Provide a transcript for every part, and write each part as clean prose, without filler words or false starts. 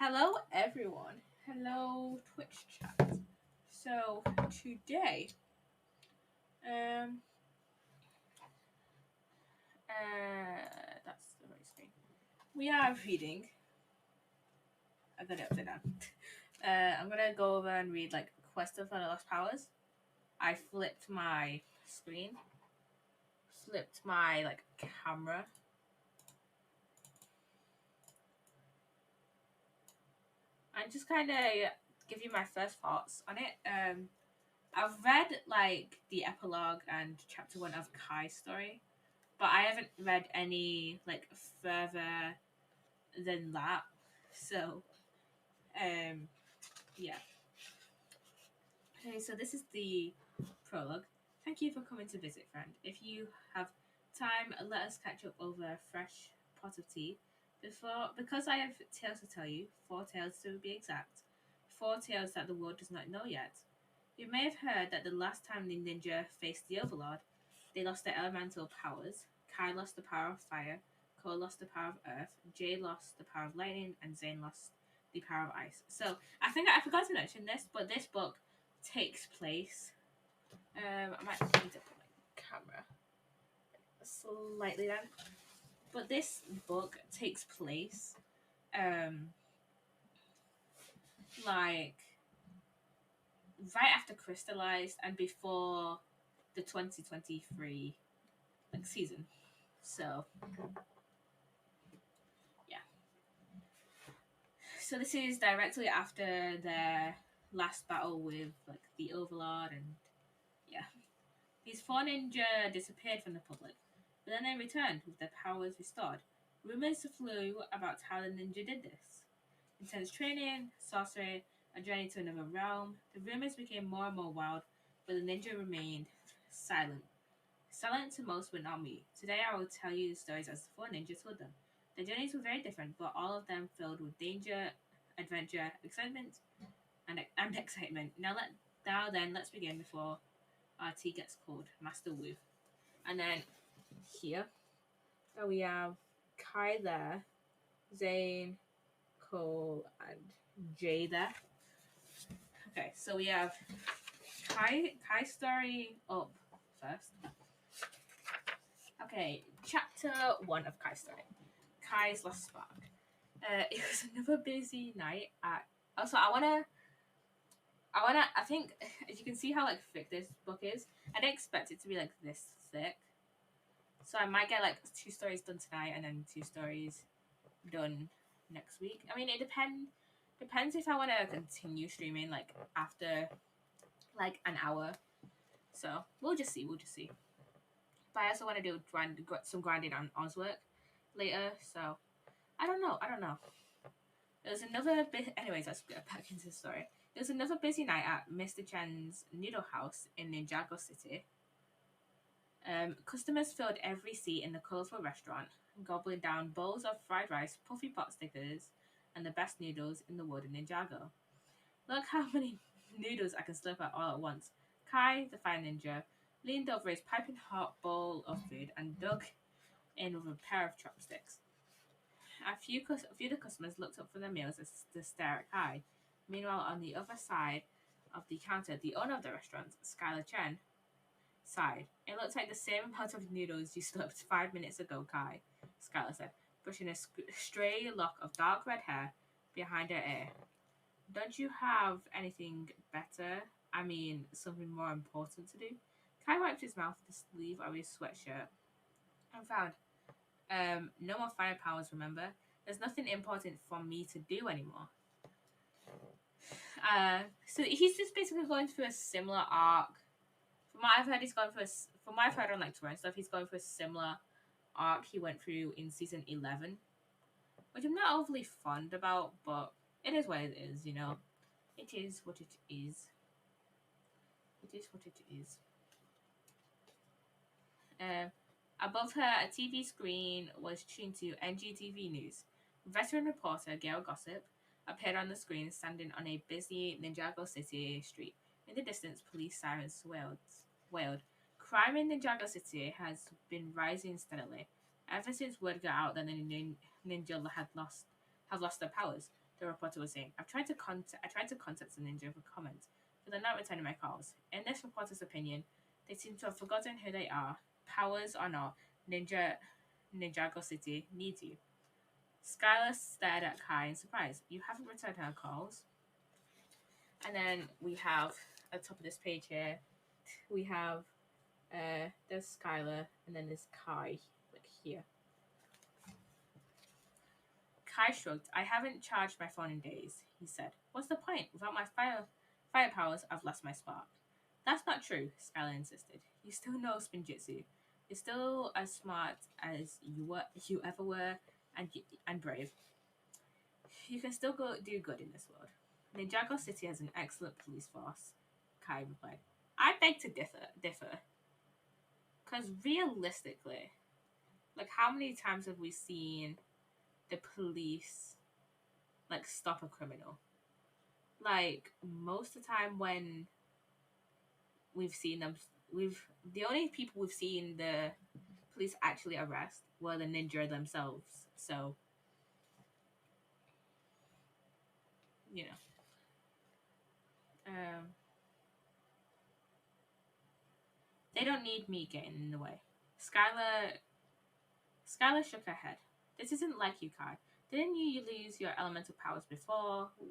Hello, everyone. Hello, Twitch chat. So today, um, that's the right screen. We are reading. I got it upside down. I'm gonna go over and read like Quest of the Lost Powers. I flipped my screen, flipped my camera. And just kind of give you my first thoughts on it. I've read the epilogue and chapter 1 of Kai's story, but I haven't read any further than that. So, yeah. Okay, so this is the prologue. Thank you for coming to visit, friend. If you have time, let us catch up over a fresh pot of tea. Because I have tales to tell you, 4 tales to be exact, 4 tales that the world does not know yet. You may have heard that the last time the ninja faced the Overlord, they lost their elemental powers. Kai lost the power of fire, Cole lost the power of earth, Jay lost the power of lightning, and Zane lost the power of ice. So I think I forgot to mention this, but this book takes place. I might need to put my camera slightly down. But this book takes place like right after Crystallized and before the 2023 season. So yeah. So this is directly after their last battle with the Overlord, and yeah. These 4 ninja disappeared from the public, but then they returned with their powers restored. Rumors flew about how the ninja did this. Intense training, sorcery, a journey to another realm. The rumors became more and more wild, but the ninja remained silent. Silent to most, but not me. Today I will tell you the stories as the 4 ninjas told them. Their journeys were very different, but all of them filled with danger, adventure, excitement, and excitement. Now then, let's begin before our tea gets cold. Master Wu. And then here we have Kai there, Zane, Cole, and Jay there. Okay, so we have Kai's story up first. Okay, chapter 1 of Kai's story. Kai's last spark. It was another busy night at. Also, I think, as you can see how thick this book is, I didn't expect it to be this thick. So I might get 2 stories done tonight and then 2 stories done next week. I mean, it depends if I want to continue streaming after an hour. So we'll just see. But I also want to do some grinding on Oz work later. So I don't know. There's another bit. Anyways, let's get back into the story. There was another busy night at Mr. Chen's noodle house in Ninjago City. Customers filled every seat in the colourful restaurant, gobbling down bowls of fried rice, puffy pot stickers, and the best noodles in the world in Ninjago. Look how many noodles I can slurp at all at once. Kai, the fire ninja, leaned over his piping hot bowl of food and dug in with a pair of chopsticks. A few of the customers looked up from their meals to stare at Kai. Meanwhile, on the other side of the counter, the owner of the restaurant, Skylar Chen, sighed. It looks like the same amount of noodles you slurped 5 minutes ago, Kai, Skylar said, brushing a stray lock of dark red hair behind her ear. Don't you have anything better? I mean, something more important to do? Kai wiped his mouth with the sleeve of his sweatshirt and frowned. No more fire powers, remember? There's nothing important for me to do anymore. So he's just basically going through a similar arc. From what I've heard, from what I've heard on Twitter and stuff, he's going through a similar arc he went through in season 11, which I'm not overly fond about, but it is what it is, you know. It is what it is. It is what it is. Above her, a TV screen was tuned to NGTV News. Veteran reporter Gail Gossip appeared on the screen standing on a busy Ninjago City street. In the distance, police sirens wailed. Crime in Ninjago City has been rising steadily. Ever since word got out that the ninja have lost their powers, The reporter was saying. I tried to contact the ninja for comment, but they're not returning my calls. In this reporter's opinion, they seem to have forgotten who they are. Powers or not, Ninjago City needs you. Skylar stared at Kai in surprise. You haven't returned her calls? And then we have at the top of this page here, we have there's Skylar and then there's Kai, like here. Kai shrugged. I haven't charged my phone in days, he said. What's the point? Without my fire powers, I've lost my spark. That's not true, Skylar insisted. You still know spinjitzu. You're still as smart as you ever were, and brave. You can still go do good in this world. Ninjago City has an excellent police force, Kai replied. I beg to differ. Because realistically, like how many times have we seen the police like stop a criminal? Like most of the time when we've seen them, the only people we've seen the police actually arrest were the ninja themselves. So you know, they don't need me getting in the way. Skylar shook her head. This isn't like you, Kai. Didn't you lose your elemental powers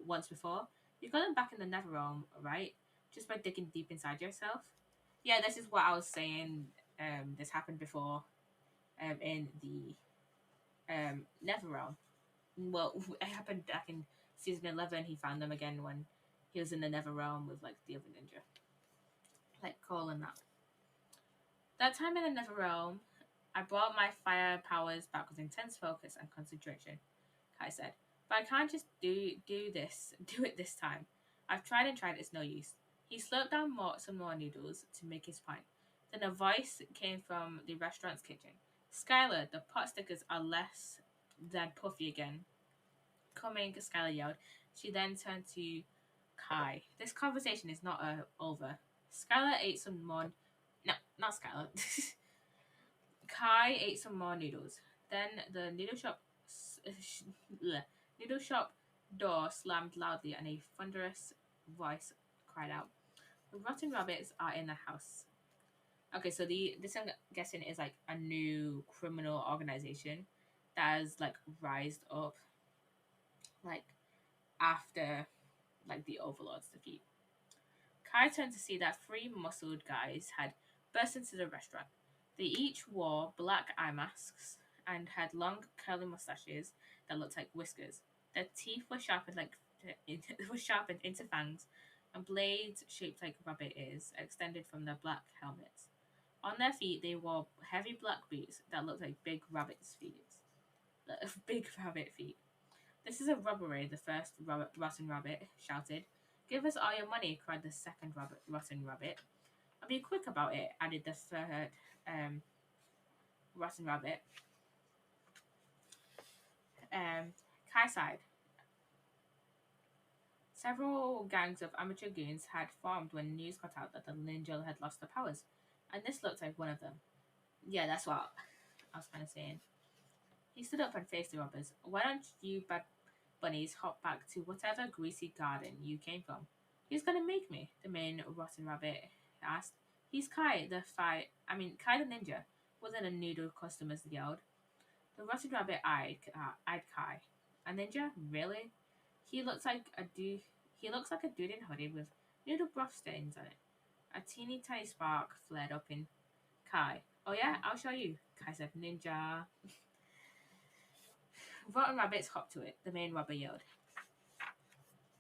once before? You got them back in the Netherrealm, right? Just by digging deep inside yourself? Yeah, this is what I was saying. This happened before in the Netherrealm. Well, it happened back in season 11. He found them again when he was in the Netherrealm with like the other ninja. Like Cole and that. That time in the Netherrealm, I brought my fire powers back with intense focus and concentration, Kai said. But I can't just do it this time. I've tried and tried, it's no use. He slurped down some more noodles to make his point. Then a voice came from the restaurant's kitchen. Skylar, the pot stickers are less than puffy again. Coming, Skylar yelled. She then turned to Kai. This conversation is not over. Skylar ate some more. No, not Skylar. Kai ate some more noodles. Then the noodle shop door slammed loudly and a thunderous voice cried out, "The rotten rabbits are in the house." Okay, so this I'm guessing is like a new criminal organization that has like rised up like after like the Overlord's defeat. Kai turned to see that three muscled guys had burst into the restaurant. They each wore black eye masks and had long curly mustaches that looked like whiskers. Their teeth were sharpened into fangs, and blades shaped like rabbit ears extended from their black helmets. On their feet, they wore heavy black boots that looked like big rabbit's feet. Big rabbit feet. This is a robbery, the first rotten rabbit shouted. Give us all your money, cried the second rotten rabbit. And be quick about it, added the third rotten rabbit. Kai sighed. Several gangs of amateur goons had formed when news got out that the ninja had lost their powers, and this looked like one of them. Yeah, that's what I was kind of saying. He stood up and faced the robbers. Why don't you bad bunnies hop back to whatever greasy garden you came from? Who's gonna make me? The main rotten rabbit asked. He's Kai Kai the ninja, wasn't a noodle customers yelled. The rotten rabbit eyed Kai. A ninja? Really? He looks like a dude. He looks like a dude in hoodie with noodle broth stains on it. A teeny tiny spark flared up in Kai. Oh yeah, I'll show you. Kai said, "Ninja." Rotten rabbits hopped to it. The main robber yelled.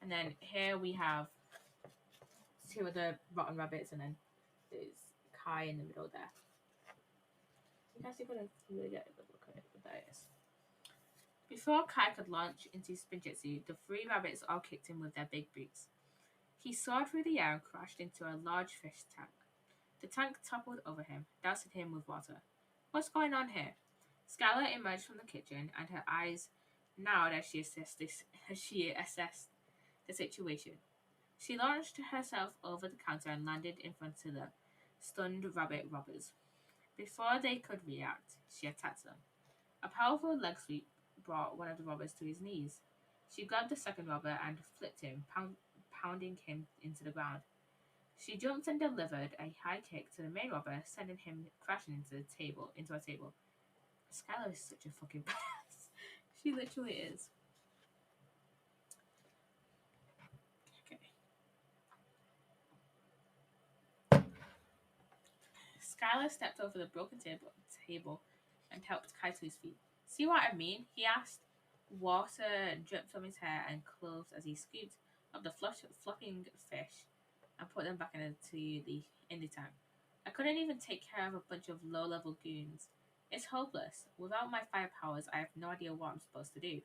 And then here we have two of the rotten rabbits, and then there's Kai in the middle there. You guys are gonna really get a good look at it, what that is. Before Kai could launch into spinjitzu, the three rabbits all kicked him with their big boots. He soared through the air and crashed into a large fish tank. The tank toppled over him, dousing him with water. What's going on here? Skylar emerged from the kitchen, and her eyes narrowed as she assessed the situation. She launched herself over the counter and landed in front of the stunned rabbit robbers. Before they could react, she attacked them. A powerful leg sweep brought one of the robbers to his knees. She grabbed the second robber and flipped him, pounding him into the ground. She jumped and delivered a high kick to the main robber, sending him crashing into a table. Skylar is such a fucking badass. She literally is. Okay. Skylar stepped over the broken table and helped Kai to his feet. See what I mean? He asked. Water dripped from his hair and clothes as he scooped up the flopping fish and put them back in the tank. I couldn't even take care of a bunch of low-level goons. It's hopeless. Without my fire powers, I have no idea what I'm supposed to do.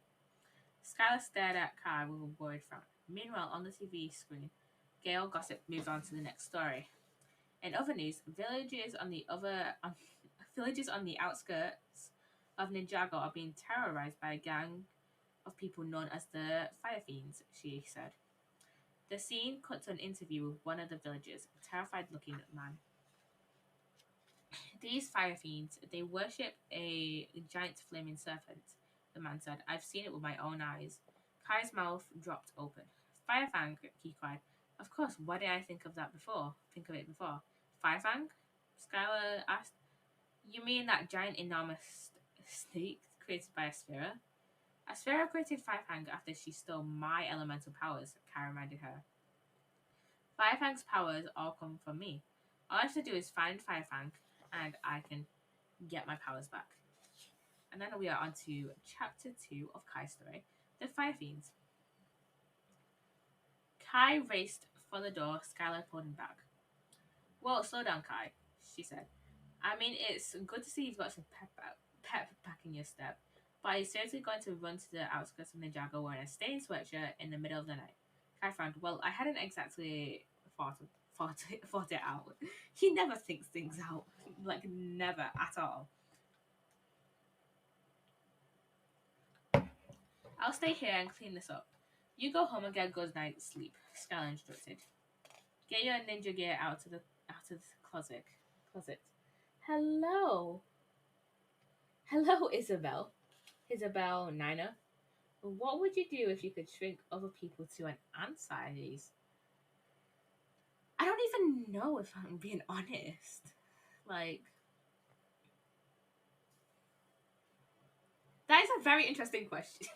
Skylar stared at Kai with a worried frown. Meanwhile, on the TV screen, Gail Gossip moved on to the next story. In other news, villages on the outskirts of Ninjago are being terrorized by a gang of people known as the Fire Fiends, she said. The scene cut to an interview with one of the villagers, a terrified-looking man. These Fire Fiends, they worship a giant flaming serpent, the man said. I've seen it with my own eyes. Kai's mouth dropped open. Firefang, he cried. Of course, why didn't I think of it before? Firefang? Skylar asked. You mean that giant enormous snake created by Asphera? Asphera created Firefang after she stole my elemental powers, Kai reminded her. Firefang's powers all come from me. All I have to do is find Firefang, and I can get my powers back. And then we are on to chapter 2 of Kai's story, The Fire Fiends. Kai raced for the door. Skylar pulled him back. Whoa, slow down, Kai, she said. I mean, it's good to see you've got some pep back in your step, but are you seriously going to run to the outskirts of Ninjago wearing a stained sweatshirt in the middle of the night? Kai frowned. Well, I hadn't exactly thought it out. He never thinks things out. Like, never at all. I'll stay here and clean this up. You go home and get a good night's sleep, Skylar instructed. Get your ninja gear out of the closet. Hello, Isabel. Isabel Nina. What would you do if you could shrink other people to an ant size? I don't even know if I'm being honest. Like, that is a very interesting question.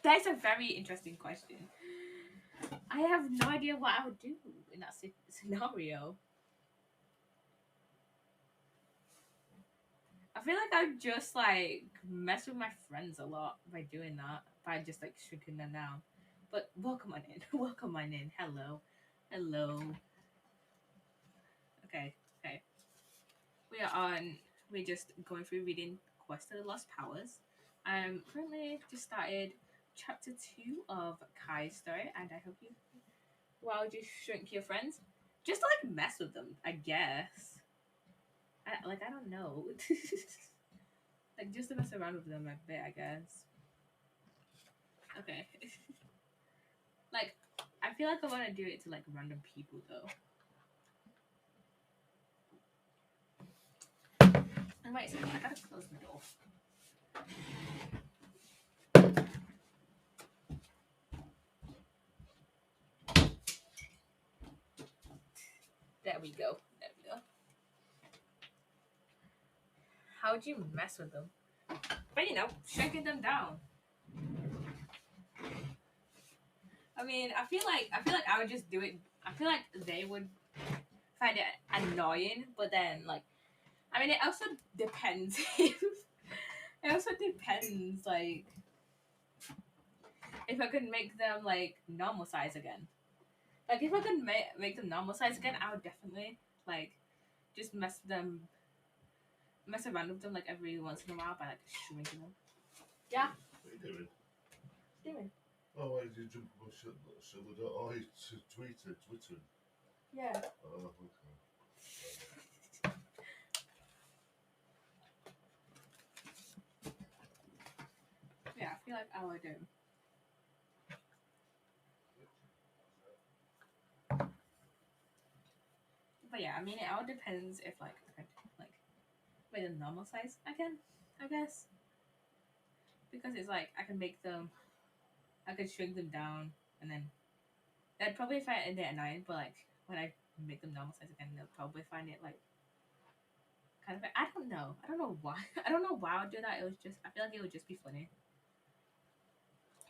I have no idea what I would do in that scenario. I feel like I would just like mess with my friends a lot by doing that, by just like shrinking them down. But welcome on in. Welcome on in. Hello. Okay. We're just going through reading Quest of the Lost Powers. Currently just started chapter 2 of Kai's story, and I hope you would you shrink your friends? Just to like mess with them, I guess. I don't know. Like just to mess around with them a bit, I guess. Okay. Like, I feel like I want to do it to like random people though. And wait a second, I gotta close the door. There we go. How would you mess with them? But shrinking them down. I mean, I feel like I would just do it. I feel like they would find it annoying, but then like, I mean, it also depends like if I could make them like normal size again. Like if I could make them normal size again, I would definitely like just mess around with them like every once in a while by like shrinking them. Yeah. What are you doing? Doing. Oh, why did you jump up and shut the door? Oh, you tweeting. Yeah. Oh, okay. Yeah, I feel like I would But yeah, I mean, it all depends if like I could like make them normal size again, I guess. Because it's like I can make them I could shrink them down, and then they'd probably find it annoying. But like when I make them normal size again, they'll probably find it like kind of. I don't know. I don't know why. I don't know why I would do that. It was just. I feel like it would just be funny.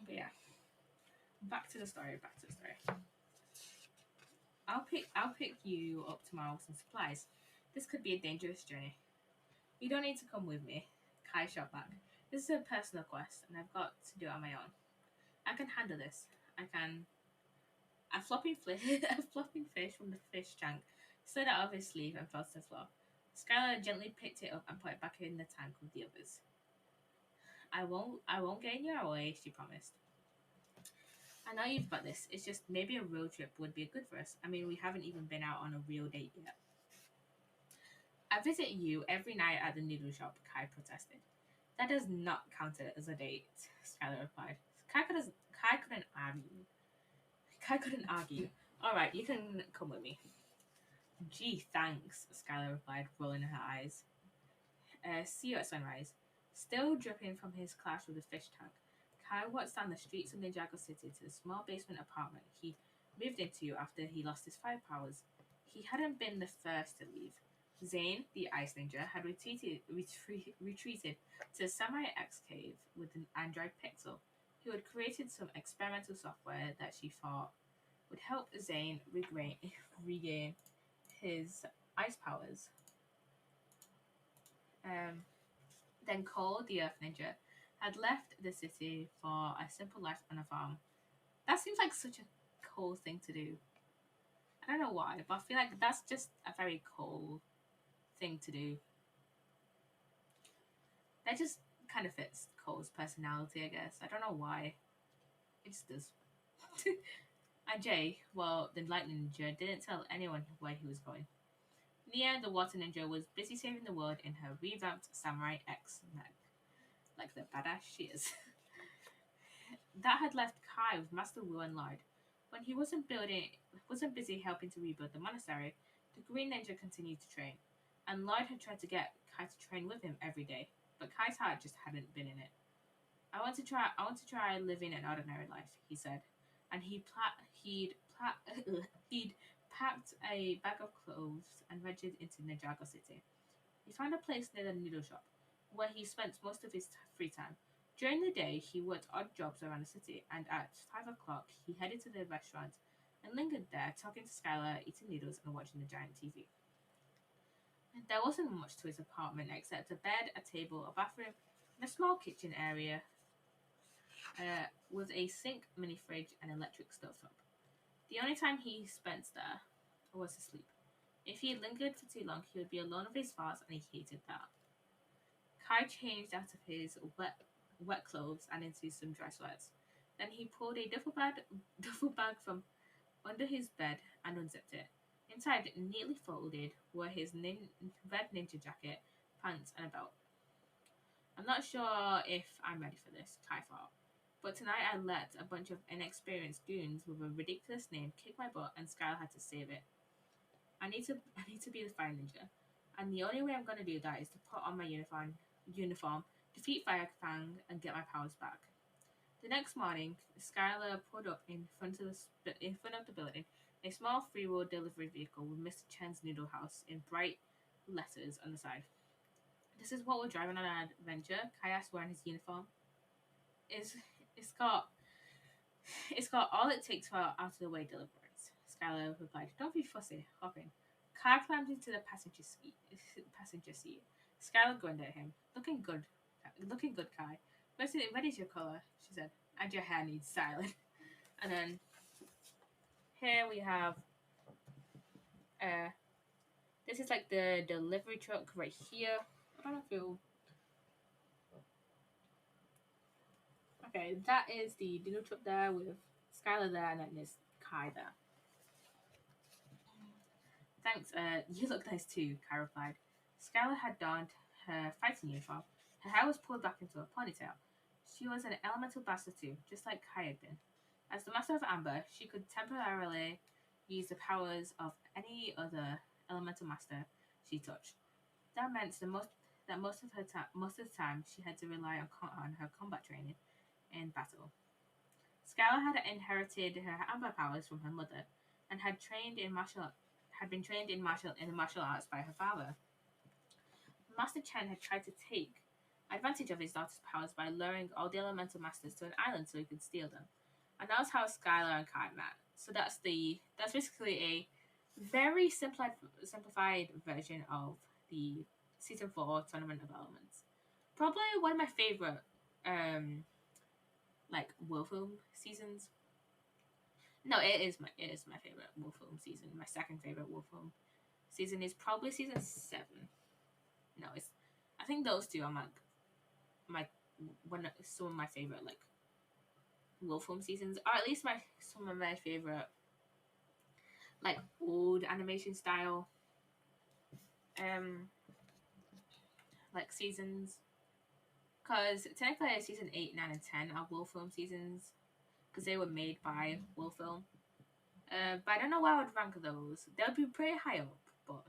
But yeah, back to the story. Back to the story. I'll pick you up tomorrow with some supplies. This could be a dangerous journey. You don't need to come with me. Kai shot back. This is a personal quest, and I've got to do it on my own. I can handle this. I can. A flopping fish, a flopping fish from the fish tank slid out of his sleeve and fell to the floor. Skylar gently picked it up and put it back in the tank with the others. I won't get in your way, she promised. I know you've got this. It's just maybe a road trip would be good for us. I mean, we haven't even been out on a real date yet. I visit you every night at the noodle shop, Kai protested. That does not count as a date, Skylar replied. Kai couldn't argue. Kai couldn't argue. All right, you can come with me. Gee, thanks, Skylar replied, rolling her eyes. See you at sunrise. Still dripping from his clash with the fish tank, Kai walked down the streets of Ninjago City to the small basement apartment he moved into after he lost his fire powers. He hadn't been the first to leave. Zane, the ice ninja, had retreated to the Samurai X cave with an android Pixel, who had created some experimental software that she thought would help Zane regain his ice powers. Then Cole, the Earth Ninja, had left the city for a simple life on a farm. That seems like such a cool thing to do. I don't know why, but I feel like that's just a very cool thing to do. That just kind of fits Cole's personality, I guess. I don't know why. It just does. And Jay, well, the Lightning Ninja, didn't tell anyone where he was going. Nia, the Water Ninja, was busy saving the world in her revamped Samurai X mech, like the badass she is. That had left Kai with Master Wu and Lloyd. When he wasn't busy helping to rebuild the monastery, the Green Ninja continued to train, and Lloyd had tried to get Kai to train with him every day, but Kai's heart just hadn't been in it. I want to try living an ordinary life, he said, and he'd packed a bag of clothes and ventured into Ninjago City. He found a place near the noodle shop, where he spent most of his free time. During the day, he worked odd jobs around the city, and at 5 o'clock, he headed to the restaurant and lingered there, talking to Skylar, eating noodles, and watching the giant TV. There wasn't much to his apartment except a bed, a table, a bathroom, and a small kitchen area with a sink, mini fridge, and electric stovetop. The only time he spent there was to sleep. If he lingered for too long, he would be alone with his thoughts, and he hated that. Kai changed out of his wet clothes and into some dry sweats. Then he pulled a duffel bag from under his bed and unzipped it. Inside, neatly folded, were his red ninja jacket, pants, and a belt. I'm not sure if I'm ready for this, Kai thought. But tonight I let a bunch of inexperienced goons with a ridiculous name kick my butt, and Skylar had to save it. I need to be the fire ninja, and the only way I'm gonna do that is to put on my uniform, defeat Fire Fang, and get my powers back. The next morning, Skylar pulled up in front of the building, a small three-wheel delivery vehicle with Mr. Chen's Noodle House in bright letters on the side. This is what we're driving on our adventure, Kai asked, wearing his uniform. It's it's got it's got all it takes for out of the way deliverance, Skylar replied. Don't be fussy, hop in. Kai climbed into the passenger seat. Skylar grinned at him. Looking good, Kai. Where's your colour? She said. And your hair needs styling. And then here we have this is like the delivery truck right here. I don't know if you'll okay, that is the delivery truck there with Skylar there, and then there's Kai there. Thanks, you look nice too, Kai replied. Skylar had donned her fighting uniform. Her hair was pulled back into a ponytail. She was an elemental master too, just like Kai had been. As the master of Amber, she could temporarily use the powers of any other elemental master she touched. That meant that most of the time she had to rely on her combat training in battle. Skylar had inherited her amber powers from her mother and had been trained in the martial arts by her father. Master Chen had tried to take advantage of his daughter's powers by luring all the elemental masters to an island so he could steal them. And that was how Skylar and Kai met. So that's basically a very simplified version of the season 4 tournament of elements. Probably one of my favorite like Wolfram seasons. No, it is my favorite Wolfram season. My second favorite Wolfram season is probably season 7. No, it's I think those two are my some of my favorite like Wolfram seasons, or at least some of my favorite like old animation style um like seasons. Because technically season 8, 9, and 10 are Wolfram seasons because they were made by Wolfram. But I don't know where I would rank those. They'll be pretty high up, but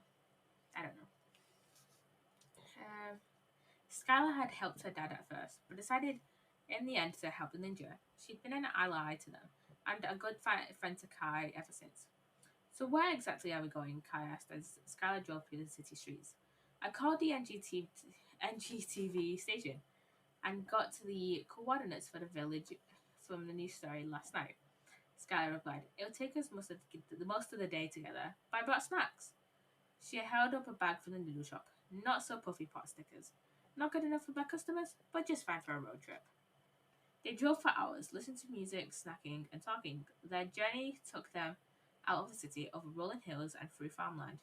I don't know. Skylar had helped her dad at first, but decided in the end to help the ninja. She'd been an ally to them and a good friend to Kai ever since. So where exactly are we going? Kai asked as Skylar drove through the city streets. I called the NGTV station and got to the coordinates for the village from the news story last night. Skylar replied, "It'll take us most of the day together, but I brought snacks." She held up a bag from the noodle shop. Not so puffy pot stickers. Not good enough for my customers, but just fine for a road trip. They drove for hours, listened to music, snacking, and talking. Their journey took them out of the city, over rolling hills and through farmland.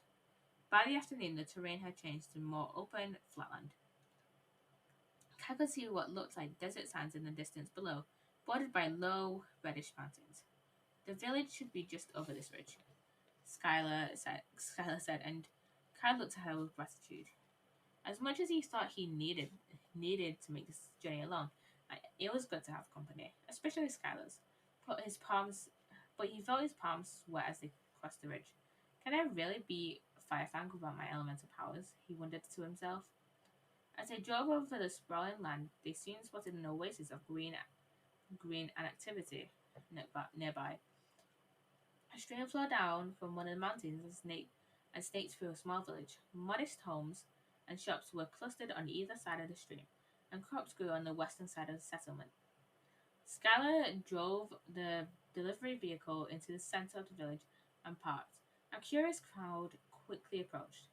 By the afternoon, the terrain had changed to more open flatland. I could see what looked like desert sands in the distance below, bordered by low, reddish mountains. The village should be just over this ridge, Skylar said, and Kai looked at her with gratitude. As much as he thought he needed to make this journey alone, it was good to have company, especially Skylar's. But he felt his palms sweat as they crossed the ridge. Can I really be Firefang without my elemental powers? He wondered to himself. As they drove over the sprawling land, they soon spotted an oasis of green and activity nearby. A stream flowed down from one of the mountains and snaked through a small village. Modest homes and shops were clustered on either side of the stream, and crops grew on the western side of the settlement. Skylar drove the delivery vehicle into the center of the village and parked. A curious crowd quickly approached.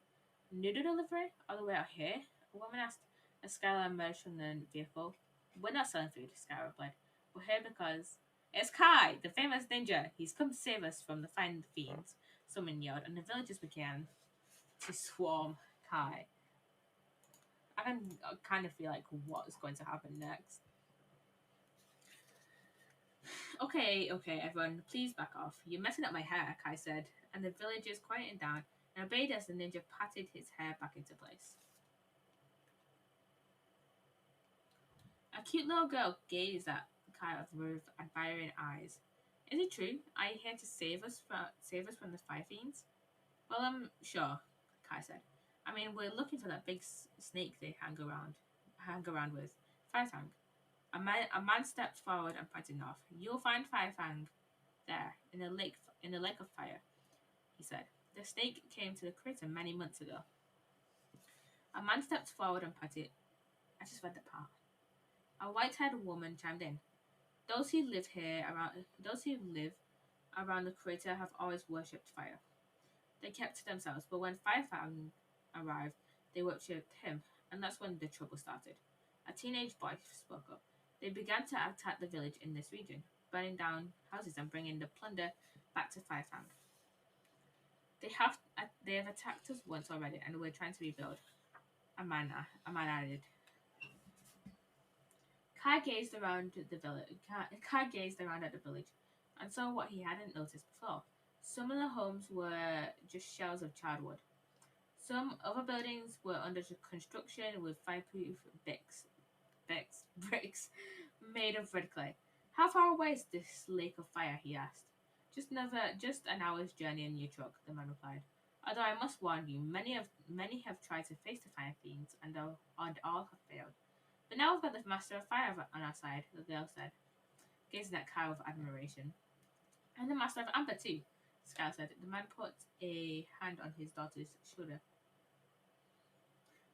Noodle delivery? All the way out here? A woman asked as Skylar emerged from the vehicle. We're not selling food, Skylar replied. We're here because it's Kai, the famous ninja. He's come to save us from the fine fiends, someone yelled, and the villagers began to swarm Kai. I can kind of feel like what's going to happen next. Okay, everyone, please back off. You're messing up my hair, Kai said, and the villagers quieted down and obeyed as the ninja patted his hair back into place. A cute little girl gazed at Kai with admiring eyes. Is it true? Are you here to save us from the fire fiends? Well, sure, Kai said. I mean, we're looking for that big snake they hang around with, Firefang. A man stepped forward and pointed north. You'll find Firefang there, in the lake of fire, he said. The snake came to the crater many months ago. A man stepped forward and pointed. I just read the part. A white-haired woman chimed in. Those who live around the crater have always worshipped fire. They kept to themselves, but when Firefang arrived, they worshipped him, and that's when the trouble started. A teenage boy spoke up. They began to attack the village in this region, burning down houses and bringing the plunder back to Firefang. They have attacked us once already, and we're trying to rebuild. A man added. Kai gazed around at the village, and saw what he hadn't noticed before. Some of the homes were just shells of charred wood. Some other buildings were under construction with fireproof bricks made of red clay. How far away is this lake of fire? He asked. Just an hour's journey in your truck, the man replied. Although I must warn you, many have tried to face the fire fiends, and all have failed. But now we've got the master of fire on our side, the girl said. gazing at Kai with admiration. "And the master of Amber too," Skylar said. The man put a hand on his daughter's shoulder.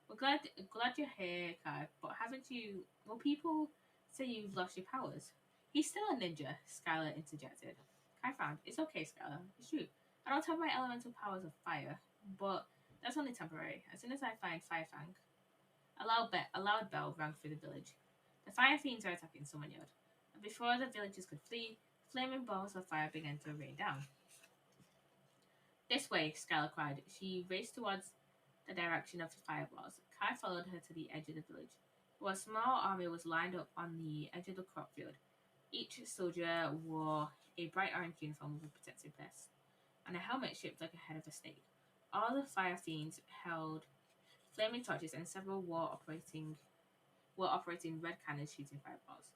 "We're glad you're here, Kai, but haven't you... Well, people say you've lost your powers." "He's still a ninja," Skylar interjected. Kai frowned. "It's okay, Skylar. It's true. I don't have my elemental powers of fire, but that's only temporary. As soon as I find Firefang..." A loud bell rang through the village. The fire fiends are attacking someone yelled. And before the villagers could flee, flaming balls of fire began to rain down. "This way," Skylar cried. She raced towards the direction of the fireballs. Kai followed her to the edge of the village, where a small army was lined up on the edge of the crop field. Each soldier wore a bright orange uniform with a protective vest, and a helmet shaped like a head of a snake. All the fire fiends held flaming torches, and several were operating red cannons shooting fireballs.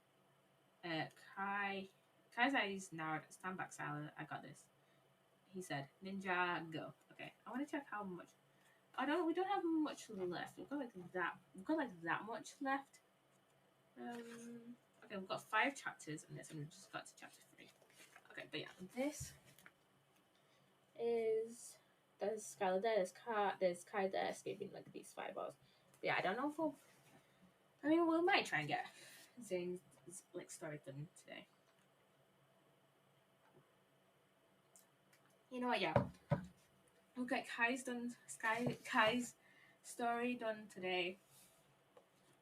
Uh, Kai Kai's eyes narrowed. "Stand back, Skylar. I got this," he said. "Ninja, go." Okay, I want to check how much. We don't have much left. We've got like that. We've got like that much left. Okay, we've got 5 chapters in this, and we've just got to chapter 3. Okay, but yeah, this is there's Skylar there, there's Kai there escaping like these fireballs. But yeah, I don't know if we'll. I mean, we might try and get Zane's like story done today. You know what? Yeah, we'll get Kai's story done today.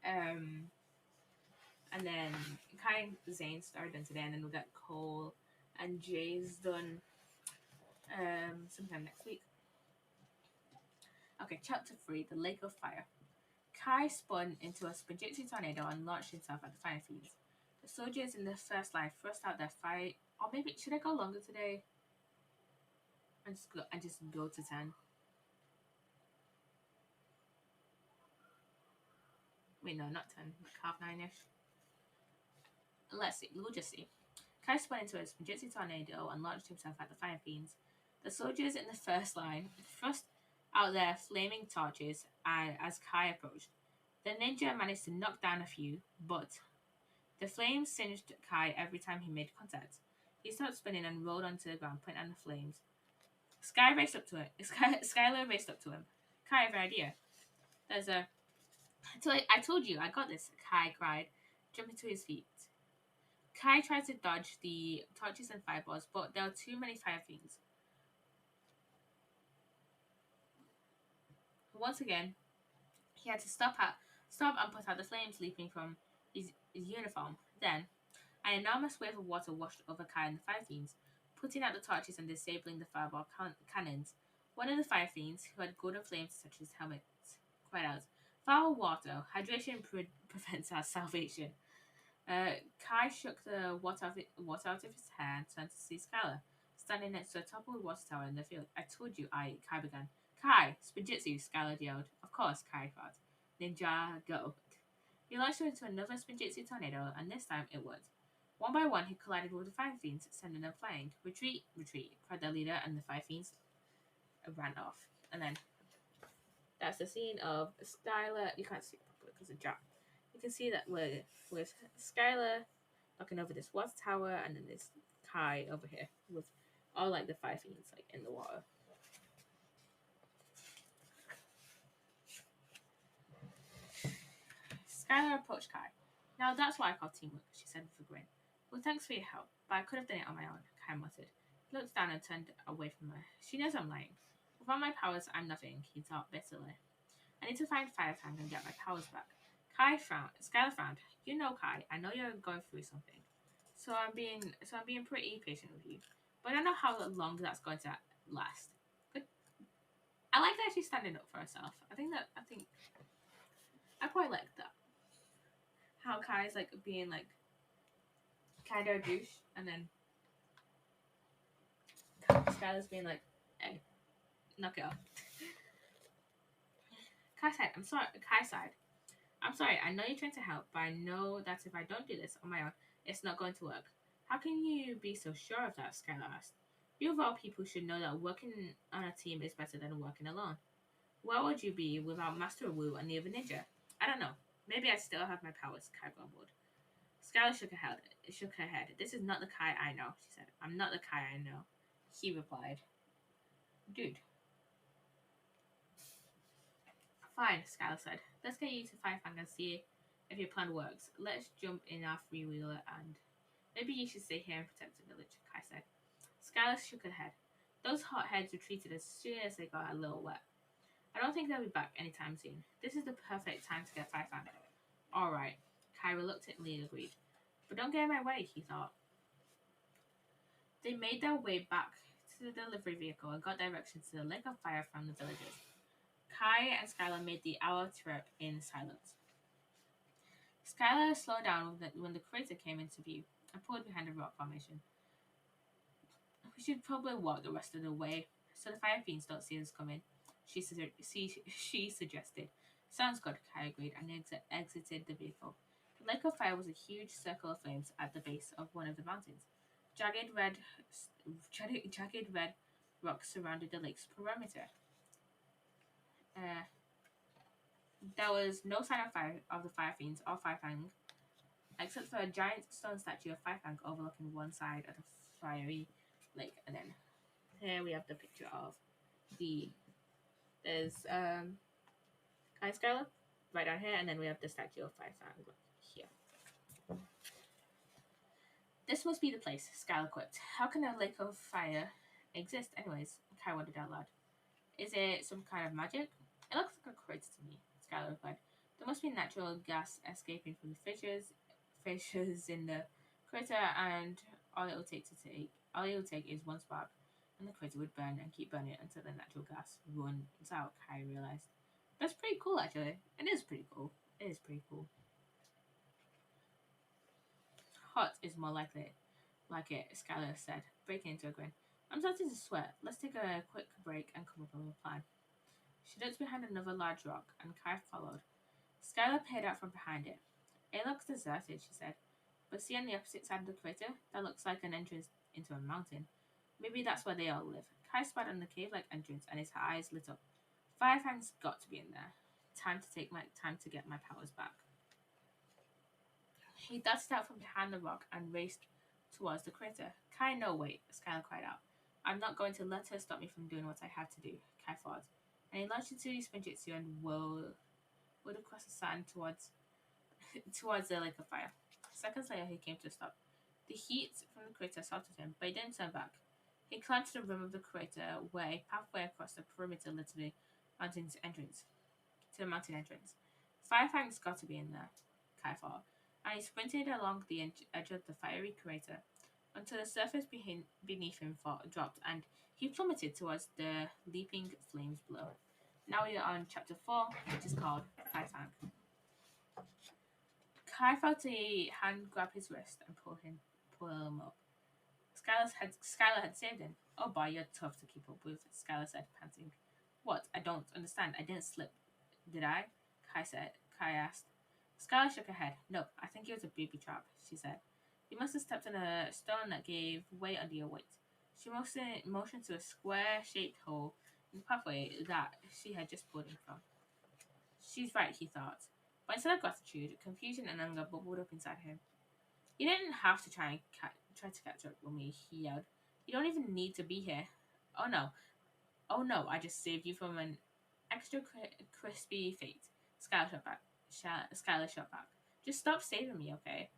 And then Kai and Zane story done today, and then we'll get Cole and Jay's done sometime next week. Okay, chapter 3, the Lake of Fire. Kai spun into a Spaghetti tornado and launched himself at the fire fiends. The soldiers in the first line thrust out their fire. Or maybe should I go longer today? And just go to 10. Wait, no, not 10. Like half 9ish. Let's see. We'll just see. Kai spun into a Spaghetti tornado and launched himself at the fire fiends. The soldiers in the first line thrust out their flaming torches as Kai approached. The ninja managed to knock down a few, but the flames singed Kai every time he made contact. He stopped spinning and rolled onto the ground, pointing at the flames. Skylar raced up to him. "Kai, I have an idea. There's a... I told you, I got this," Kai cried, jumping to his feet. Kai tried to dodge the torches and fireballs, but there were too many fire fiends. Once again, he had to stop and put out the flames leaping from his uniform. Then, an enormous wave of water washed over Kai and the fire fiends, putting out the torches and disabling the fireball cannons. One of the fire fiends, who had golden flames to touch his helmet, cried out, "Foul water! Hydration prevents our salvation." Kai shook the water out of his hair and turned to see Skylar, standing next to a toppled water tower in the field. "I told you, Kai began. "Kai, Spaghetti," Skylar yelled. "Of course," Kai thought. "Ninja, go." He launched into another Spaghetti tornado, and this time it worked. One by one, he collided with the fire fiends, sending them flying. "Retreat, retreat," cried their leader, and the fire fiends ran off. And then that's the scene of Skylar. You can't see it properly because of the drop. You can see that with Skylar knocking over this water tower, and then this Kai over here with all like the fire fiends like in the water. Skylar approached Kai. "Now that's what I call teamwork," she said with a grin. "Well, thanks for your help, but I could have done it on my own," Kai muttered. He looked down and turned away from her. "She knows I'm lying. Without my powers, I'm nothing," he thought bitterly. "I need to find Firefang and get my powers back." Skylar frowned. "You know, Kai, I know you're going through something, so I'm being pretty patient with you. But I don't know how long that's going to last." But I like that she's standing up for herself. I think I quite like that. How Kai's like being like kind of a douche, and then Skylar's being like, "Hey, knock it off." Kai sighed. "I'm sorry. I know you're trying to help, but I know that if I don't do this on my own, it's not going to work." "How can you be so sure of that?" Skylar asked. "You of all people should know that working on a team is better than working alone. Where would you be without Master Wu and the other ninja?" "I don't know. Maybe I still have my powers," Kai grumbled. Skylar shook her head. This is not the Kai I know, she said. I'm not the Kai I know. He replied. Dude. Fine, Skylar said. Let's get you to Firefang and see if your plan works. Let's jump in our three-wheeler and maybe you should stay here and protect the village, Kai said. Skylar shook her head. Those hotheads retreated as soon as they got a little wet. I don't think they'll be back anytime soon. This is the perfect time to get Firefang. Alright, Kai reluctantly agreed. But don't get in my way, he thought. They made their way back to the delivery vehicle and got directions to the lake of fire from the villagers. Kai and Skylar made the hour trip in silence. Skylar slowed down when the crater came into view and pulled behind a rock formation. We should probably walk the rest of the way so the fire fiends don't see us coming, she suggested. Sounds good, Kai agreed and exited the vehicle. The lake of fire was a huge circle of flames at the base of one of the mountains. Jagged red rocks surrounded the lake's perimeter. There was no sign of the fire fiends or Firefang, except for a giant stone statue of Firefang overlooking one side of the fiery lake. And then here we have the picture of there's Kai Skylar right down here, and then we have the statue of Firefang here. This must be the place, Skylar quipped. How can a lake of fire exist anyways? Kai wondered out loud. Is it some kind of magic? It looks like a crater to me, Skylar replied. There must be natural gas escaping from the fissures in the crater, and all it will take is one spark, and the crater would burn and keep burning until the natural gas runs out, Kai realized. That's pretty cool, actually. It is pretty cool. Hot is more likely like it, Skylar said, breaking into a grin. I'm starting to sweat. Let's take a quick break and come up with a plan. She ducked behind another large rock, and Kai followed. Skylar peered out from behind it. It looks deserted, she said. But see on the opposite side of the crater? That looks like an entrance into a mountain. Maybe that's where they all live. Kai spied on the cave-like entrance, and his eyes lit up. Firefang's got to be in there. Time to get my powers back. He darted out from behind the rock and raced towards the crater. Kai, no, wait, Skylar cried out. I'm not going to let her stop me from doing what I have to do, Kai thought. And he launched into his spinjitzu and whirled across the sand towards the lake of fire. Seconds later, he came to a stop. The heat from the crater assaulted him, but he didn't turn back. He climbed to the rim of the crater, where a pathway across the perimeter led to the mountain entrance. Firefang's got to be in there, Kai thought, and he sprinted along the edge of the fiery crater until the surface beneath him dropped, and he plummeted towards the leaping flames below. Now we are on chapter 4, which is called Firefang. Kai felt a hand grab his wrist and pull him up. Skylar had saved him. Oh boy, you're tough to keep up with, Skylar said, panting. What? I don't understand. I didn't slip. Did I? Kai asked. Skylar shook her head. No, I think it was a booby trap, she said. You must have stepped on a stone that gave way under your weight. She motioned to a square-shaped hole in the pathway that she had just pulled him from. She's right, he thought. But instead of gratitude, confusion and anger bubbled up inside him. You didn't have to try to catch up with me, he yelled. You don't even need to be here. Oh no, I just saved you from an extra crispy fate. Skylar shot back. Just stop saving me, okay?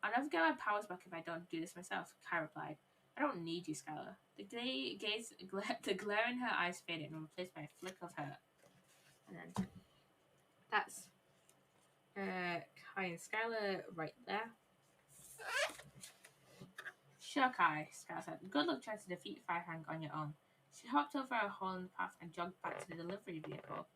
I'll never get my powers back if I don't do this myself, Kai replied. I don't need you, Skylar. The glare in her eyes faded and replaced by a flick of hurt. And then that's Kai and Skylar right there. Sure, Kai, Skylar said. Good luck trying to defeat Firefang on your own. She hopped over a hole in the path and jogged back to the delivery vehicle.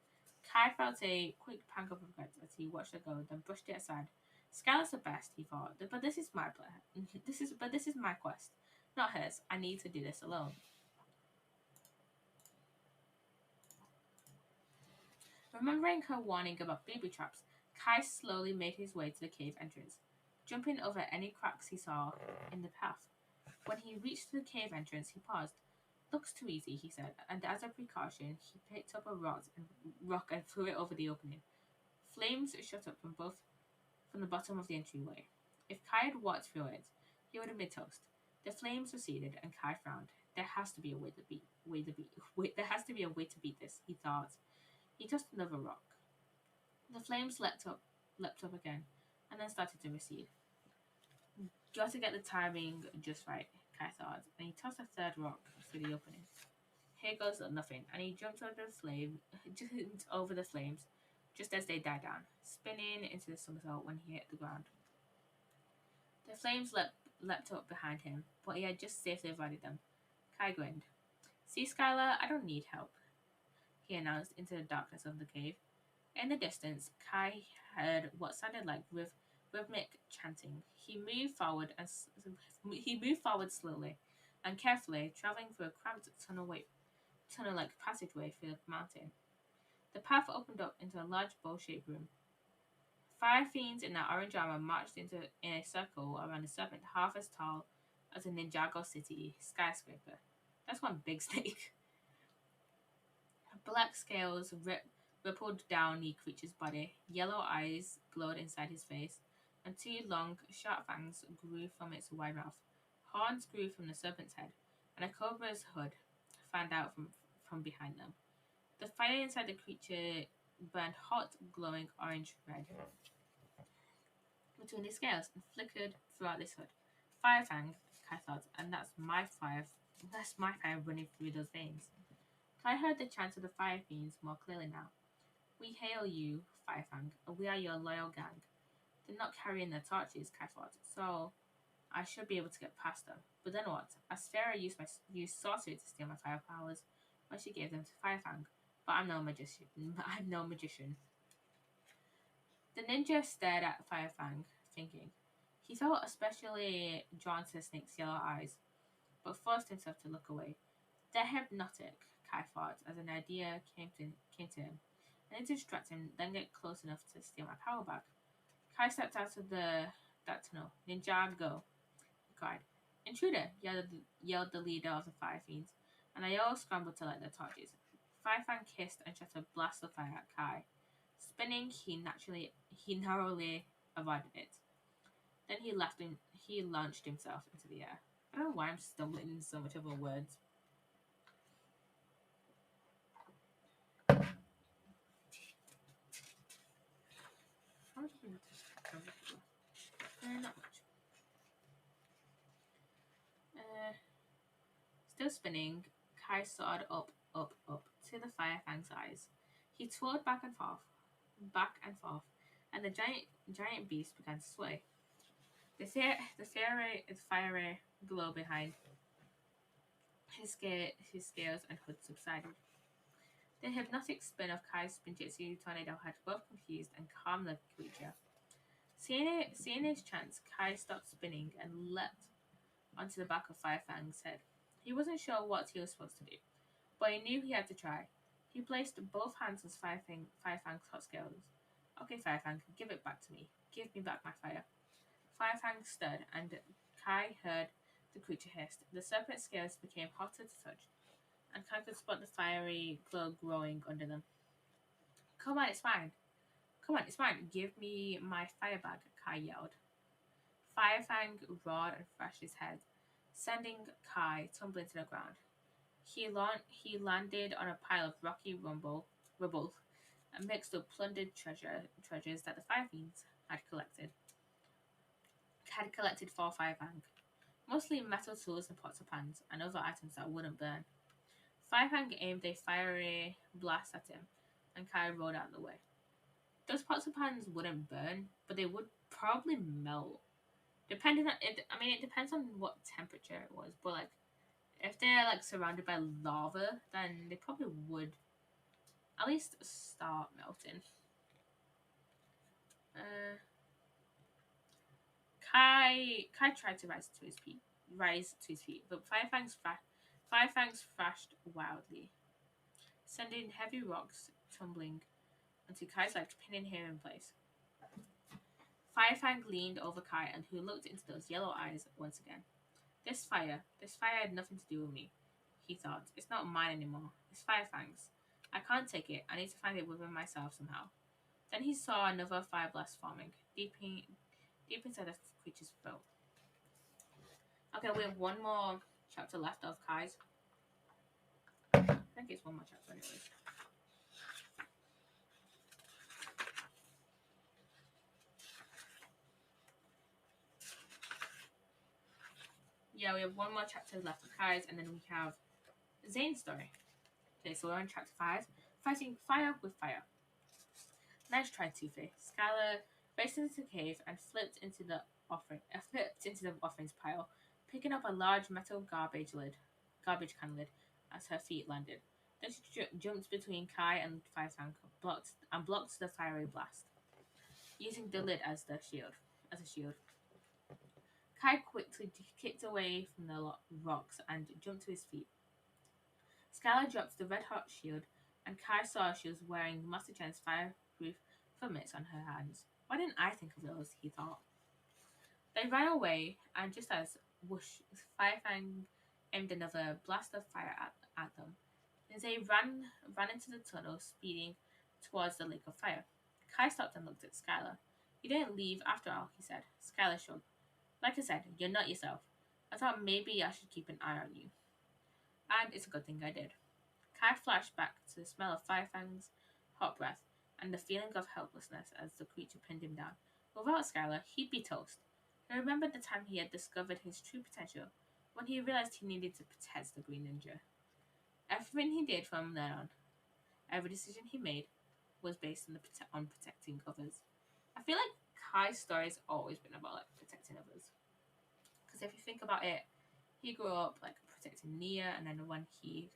Kai felt a quick pang of regret as he watched her go, then brushed it aside. Skylar's the best, he thought, but this is my plan. This is my quest, not hers. I need to do this alone. Remembering her warning about booby traps, Kai slowly made his way to the cave entrance, jumping over any cracks he saw in the path. When he reached the cave entrance, he paused. Looks too easy, he said, and as a precaution, he picked up a rock and threw it over the opening. Flames shot up from the bottom of the entryway. If Kai had walked through it, he would have been toast. The flames receded, and Kai frowned. There has to be a there has to be a way to beat this, he thought. He tossed another rock. The flames leapt up again, and then started to recede. Got to get the timing just right, Kai thought, and he tossed a third rock through the opening. Here goes nothing, and he jumped over the flames, just as they died down, spinning into the somersault when he hit the ground. The flames leapt up behind him, but he had just safely avoided them. Kai grinned. See, Skylar, I don't need help, he announced into the darkness of the cave. In the distance, Kai heard what sounded like rhythmic chanting. He moved forward slowly and carefully, traveling through a cramped tunnel-like passageway through the mountain. The path opened up into a large bowl-shaped room. Fire fiends in their orange armor marched in a circle around a serpent half as tall as a Ninjago City skyscraper. That's one big snake. Black scales rippled down the creature's body, yellow eyes glowed inside his face, and two long, sharp fangs grew from its wide mouth. Horns grew from the serpent's head, and a cobra's hood fanned out from behind them. The fire inside the creature burned hot, glowing orange-red between the scales and flickered throughout this hood. Fire fang, Kai thought, and that's my fire running through those veins. Kai heard the chants of the fire fiends more clearly now. We hail you, Firefang, and we are your loyal gang. They're not carrying their torches, Kai thought, so I should be able to get past them. But then what? Asphera used sorcery to steal my fire powers when she gave them to Firefang, but I'm no magician. The ninja stared at Firefang, thinking. He felt especially drawn to the snake's yellow eyes, but forced himself to look away. They're hypnotic, Kai thought, as an idea came to him. I need to distract him, then get close enough to steal my power back. Kai stepped out of that tunnel. Ninja, go, he cried. Intruder, yelled the leader of the fire fiends, and they all scrambled to light their torches. Firefang hissed and shot a blast of fire at Kai. Spinning, he narrowly avoided it. Then he launched himself into the air. I don't know why I'm stumbling so much over words. How much have not much. Still spinning, Kai soared up to the Firefang's eyes. He twirled back and forth, and the giant beast began to sway. The fiery glow behind his scales and hood subsided. The hypnotic spin of Kai's spinjitzu tornado had both confused and calmed the creature. Seeing his chance, Kai stopped spinning and leapt onto the back of Firefang's head. He wasn't sure what he was supposed to do, but he knew he had to try. He placed both hands on Firefang's hot scales. Okay, Firefang, give it back to me. Give me back my fire. Firefang stirred, and Kai heard the creature hissed. The serpent's scales became hotter to touch, and Kai could spot the fiery glow growing under them. Come on, it's fine. Give me my fire bag, Kai yelled. Firefang roared and thrashed his head, sending Kai tumbling to the ground. He landed on a pile of rocky rubble and mixed up plundered treasures that the fire fiends had collected for Firefang, mostly metal tools and pots and pans, and other items that wouldn't burn. Firefang aimed a fiery blast at him, and Kai rolled out of the way. Those pots and pans wouldn't burn, but they would probably melt. Depending on it, I mean, it depends on what temperature it was, but like, if they're like surrounded by lava, then they probably would at least start melting. Kai tried to rise to his feet, but Firefangs thrashed wildly, sending heavy rocks tumbling onto Kai's legs, pinning him in place. Firefang leaned over Kai and who looked into those yellow eyes once again. This fire had nothing to do with me, he thought. It's not mine anymore. It's Firefang's. I can't take it. I need to find it within myself somehow. Then he saw another fire blast forming, deep inside the creature's throat. Okay, we have one more chapter left of Kai's. I think it's one more chapter anyways. Yeah, we have one more chapter left of Kai's, and then we have Zane's story. Okay, so we're on chapter 5, fighting fire with fire. Nice try, Toothy. Skylar raced into the cave and flipped into the offerings pile, picking up a large metal garbage can lid, as her feet landed. Then she jumped between Kai and the fire tank, blocked the fiery blast, using the lid as a shield. Kai quickly kicked away from the rocks and jumped to his feet. Skylar dropped the red-hot shield, and Kai saw she was wearing Master Chen's fireproof mitts on her hands. Why didn't I think of those? He thought. They ran away, and just as whoosh, Firefang aimed another blast of fire at them. Zane ran into the tunnel, speeding towards the lake of fire. Kai stopped and looked at Skylar. You didn't leave after all, he said. Skylar shrugged. Like I said, you're not yourself. I thought maybe I should keep an eye on you. And it's a good thing I did. Kai flashed back to the smell of Firefang's hot breath and the feeling of helplessness as the creature pinned him down. Without Skylar, he'd be toast. He remembered the time he had discovered his true potential, when he realized he needed to protect the Green Ninja. Everything he did from then on, every decision he made, was based on protecting others. I feel like Kai's story's always been about like protecting others. Because if you think about it, he grew up like protecting Nia, and then when he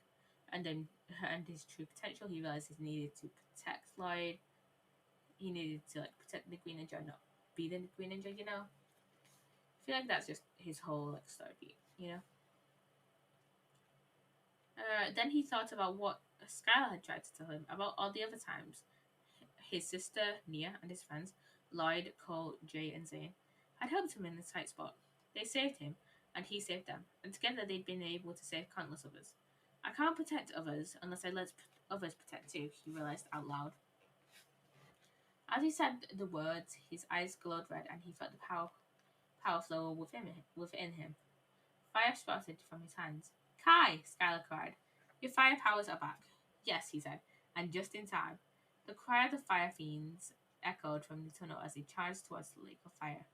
and his true potential, he realized he needed to protect Lloyd. He needed to like protect the Green Ninja, not be the Green Ninja. You know, I feel like that's just his whole like story beat. You know. Then he thought about what Skylar had tried to tell him about all the other times his sister Nia and his friends Lloyd, Cole, Jay, and Zane had helped him in the tight spot. They saved him, and he saved them, and together they'd been able to save countless others. I can't protect others unless I let others protect too, he realized out loud. As he said the words, his eyes glowed red, and he felt the power flow within him. Fire sprouted from his hands. Kai! Skylar cried. Your fire powers are back. Yes, he said, and just in time. The cry of the fire fiends echoed from the tunnel as they charged towards the lake of fire.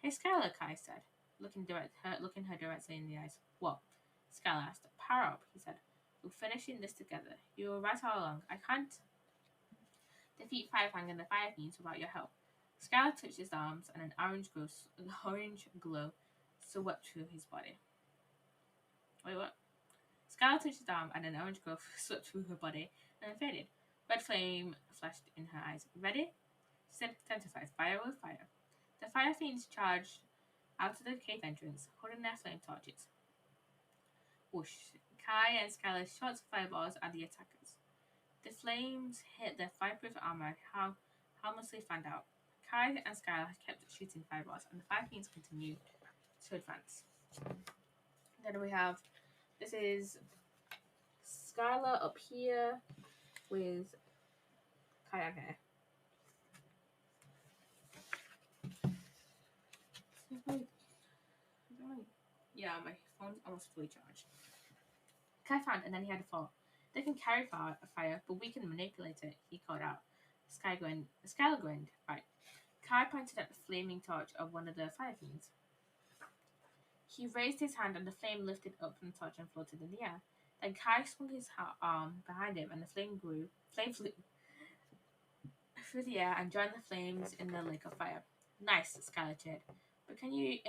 Hey, Skylar, Kai said, looking her directly in the eyes. What? Skylar asked. Power up, he said. We're finishing this together. You were right all along. I can't defeat Firefang and the fire fiends without your help. Skylar touched his arms, and an orange glow swept through his body. Wait, what? Skylar touched his arm, and an orange glow swept through her body, and then faded. Red flame flashed in her eyes. Ready? She said, time to fight fire with fire. The fire fiends charged out of the cave entrance, holding their flame torches. Whoosh! Kai and Skylar shot fireballs at the attackers. The flames hit their fireproof armor harmlessly fanned out. Kai and Skylar kept shooting fireballs, and the fire fiends continued to advance. Then we have, this is Skylar up here with Kai on here. Yeah, my phone's almost fully charged. Kai found, and then he had a thought. They can carry fire, but we can manipulate it, he called out. Skylar grinned. Right. Kai pointed at the flaming torch of one of the fire fiends. He raised his hand, and the flame lifted up from the torch and floated in the air. Then Kai swung his arm behind him, and the flame flew through the air and joined the flames in the lake of fire. Nice, Skylar cheered. But can you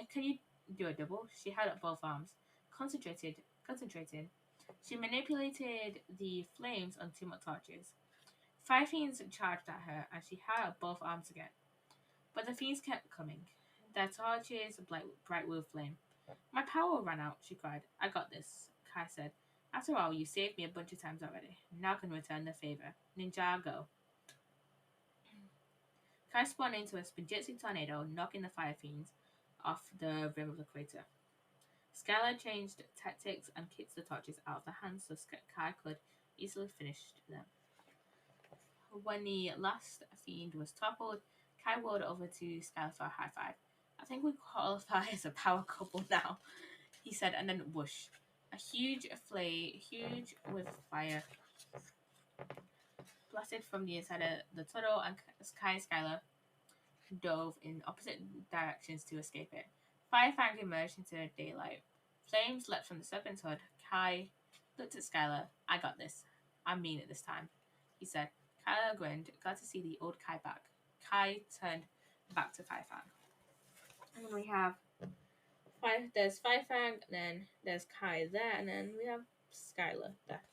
do a double? She held up both arms. Concentrated. She manipulated the flames on two more torches. Fire fiends charged at her, and she held up both arms again. But the fiends kept coming. Their torches bright with flame. My power ran out, she cried. I got this, Kai said. After all, you saved me a bunch of times already. Now I can return the favor. Ninja, go. Kai spun into a spinjitzu tornado, knocking the fire fiends off the rim of the crater. Skylar changed tactics and kicked the torches out of their hands so Kai could easily finish them. When the last fiend was toppled, Kai walked over to Skylar for a high five. I think we qualify as a power couple now, he said, and then whoosh. A huge with fire blasted from the inside of the tunnel, and Skylar dove in opposite directions to escape it. Firefang emerged into daylight. Flames leapt from the serpent's hood. Kai looked at Skylar. I got this. I mean it this time, he said. Skylar grinned, glad to see the old Kai back. Kai turned back to Firefang. And then we have there's Firefang, and then there's Kai there, and then we have Skylar there.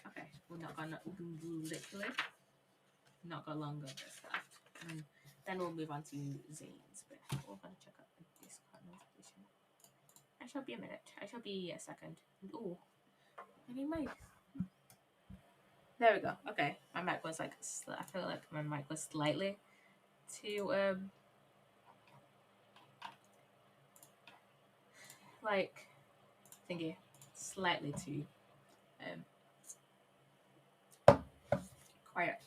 Okay, we're not gonna literally not got longer this left. And then we'll move on to Zane's bit. We're gonna check out the Discord notification. I shall be a minute. I shall be a second. Ooh, I need my. There we go. Okay, my mic was like. I feel like my mic was slightly too like thingy, slightly too quiet.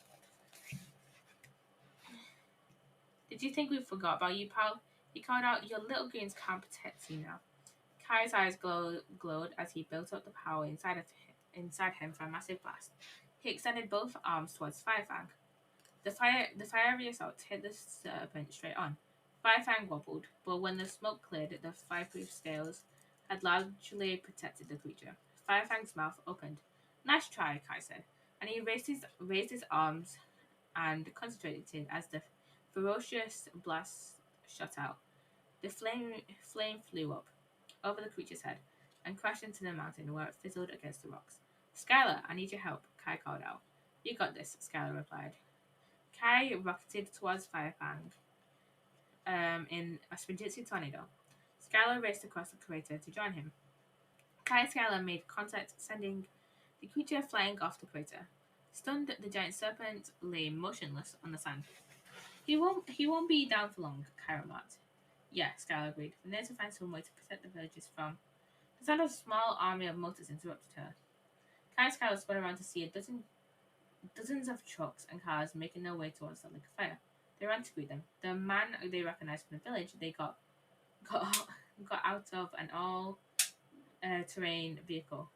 Did you think we forgot about you, pal? He called out, your little goons can't protect you now. Kai's eyes glowed as he built up the power inside him for a massive blast. He extended both arms towards Firefang. The fiery assault hit the serpent straight on. Firefang wobbled, but when the smoke cleared, the fireproof scales had largely protected the creature. Firefang's mouth opened. Nice try, Kai said, and he raised his arms and concentrated as the ferocious blast shot out. The flame flew up over the creature's head and crashed into the mountain where it fizzled against the rocks. Skylar, I need your help, Kai called out. You got this, Skylar replied. Kai rocketed towards Firefang in a Spaghetti tornado. Skylar raced across the crater to join him. Kai and Skylar made contact, sending the creature flying off the crater. Stunned, the giant serpent lay motionless on the sand. He won't be down for long, Kai remarked. Yeah, Skylar agreed. We need to find some way to protect the villagers from. The sound of a small army of motors interrupted her. Kai and Skylar spun around to see dozens of trucks and cars making their way towards the lake of fire. They ran to greet them. The man they recognized from the village they got out of an all-terrain vehicle.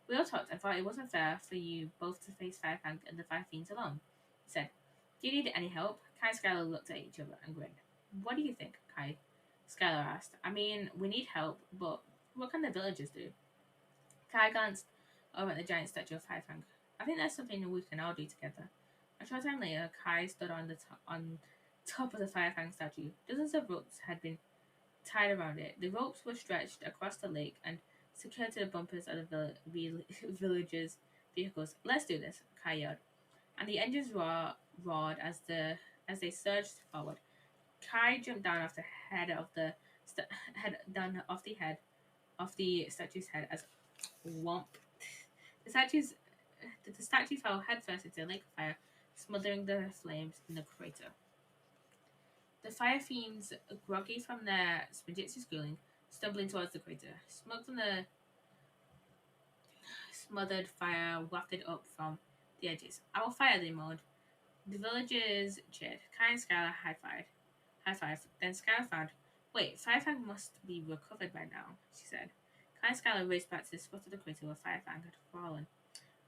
We all talked and thought it wasn't fair for you both to face Firefang and the Fire Fiends alone, he said. Do you need any help? Kai and Skylar looked at each other and grinned. What do you think, Kai? Skylar asked. I mean, we need help, but what can the villagers do? Kai glanced over at the giant statue of Firefang. I think that's something we can all do together. A short time later, Kai stood on top of the Firefang statue. Dozens of ropes had been tied around it. The ropes were stretched across the lake and secured to the bumpers of the villagers' vehicles. Let's do this, Kai yelled. And the engines roared as they surged forward. Kai jumped down off the head of the statue's head as whomp. The statue fell headfirst into a lake of fire, smothering the flames in the crater. The fire fiends, groggy from their spaghetti schooling, stumbling towards the crater. Smoke from the smothered fire wafted up from the edges. Our fire, they moaned. The villagers cheered. Kai and Skylar high five. Then Skylar found, wait, Firefang must be recovered by now, she said. Kai and Skylar raced back to the spot of the crater where Firefang had fallen.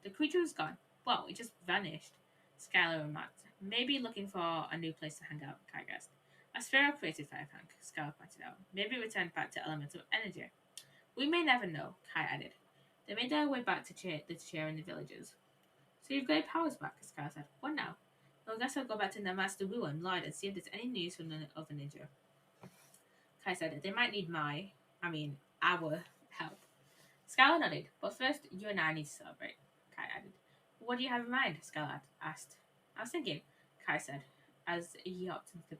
The creature was gone. Well, it just vanished, Skylar remarked. Maybe looking for a new place to hang out, Kai guessed. A sphere created Firefang, Skylar pointed out. Maybe returned back to elemental energy. We may never know, Kai added. They made their way back to cheer in the villagers. So you've got your powers back, Skylar said. What now? Well, I guess I'll go back to the Master Wu and Lloyd and see if there's any news from the other ninja. Kai said, they might need our help. Skylar nodded, but first you and I need to celebrate, Kai added. What do you have in mind? Skylar asked. I was thinking, Kai said, as he hopped into the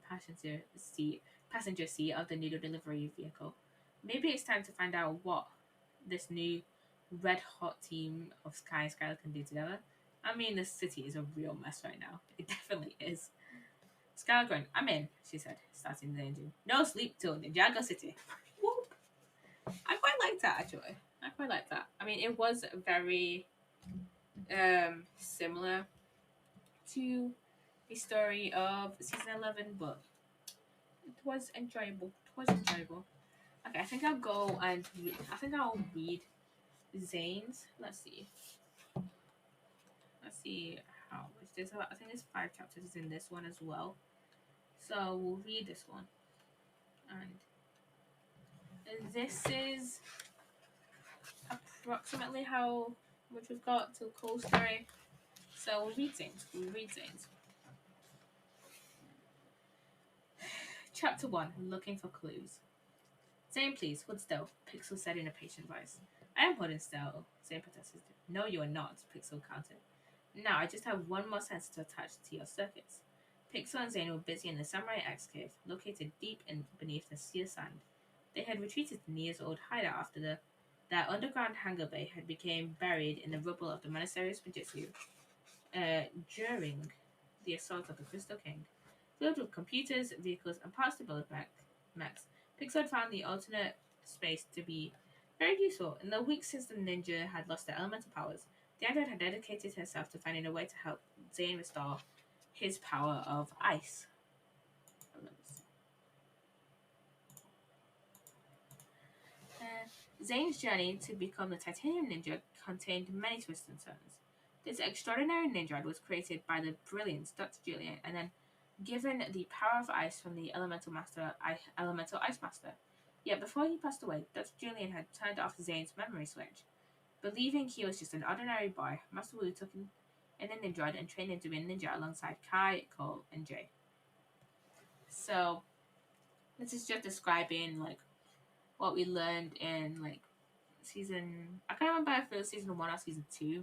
passenger seat of the noodle delivery vehicle. Maybe it's time to find out what this new red-hot team of Sky and Skylar can do together. I mean, the city is a real mess right now. It definitely is. Skylar grinned. I'm in, she said, starting the engine. No sleep till Ninjago City. Whoop. I quite like that, actually. I quite like that. I mean, it was very similar to the story of season 11, but it was enjoyable. It was enjoyable. Okay, I think I'll go and I think I'll read Zane's. Let's see how much I think there's 5 chapters in this one as well. So we'll read this one, and this is approximately how much we've got to Cole's story. So we'll read Zane's. Chapter 1: Looking for Clues. Zane, please, hold still, Pixel said in a patient voice. I am holding still, Zane protested. No, you are not, Pixel countered. Now, I just have one more sensor to attach to your circuits. Pixel and Zane were busy in the Samurai X cave, located deep beneath the sea sand. They had retreated to Nia's old hideout after their underground hangar bay had become buried in the rubble of the monastery's Fujitsu during the assault of the Crystal King. Filled with computers, vehicles, and parts to build mechs, Pixar found the alternate space to be very useful. In the weeks since the ninja had lost their elemental powers, the android had dedicated herself to finding a way to help Zane restore his power of ice. Zane's journey to become the Titanium Ninja contained many twists and turns. This extraordinary ninja was created by the brilliant Dr. Julian and then given the power of ice from the Elemental Ice Master. Yet before he passed away, Dr. Julian had turned off Zane's memory switch. Believing he was just an ordinary boy, Master Wu took him in a ninja and trained him to be a ninja alongside Kai, Cole, and Jay. So this is just describing like what we learned in like season. I can't remember if it was season 1 or season 2.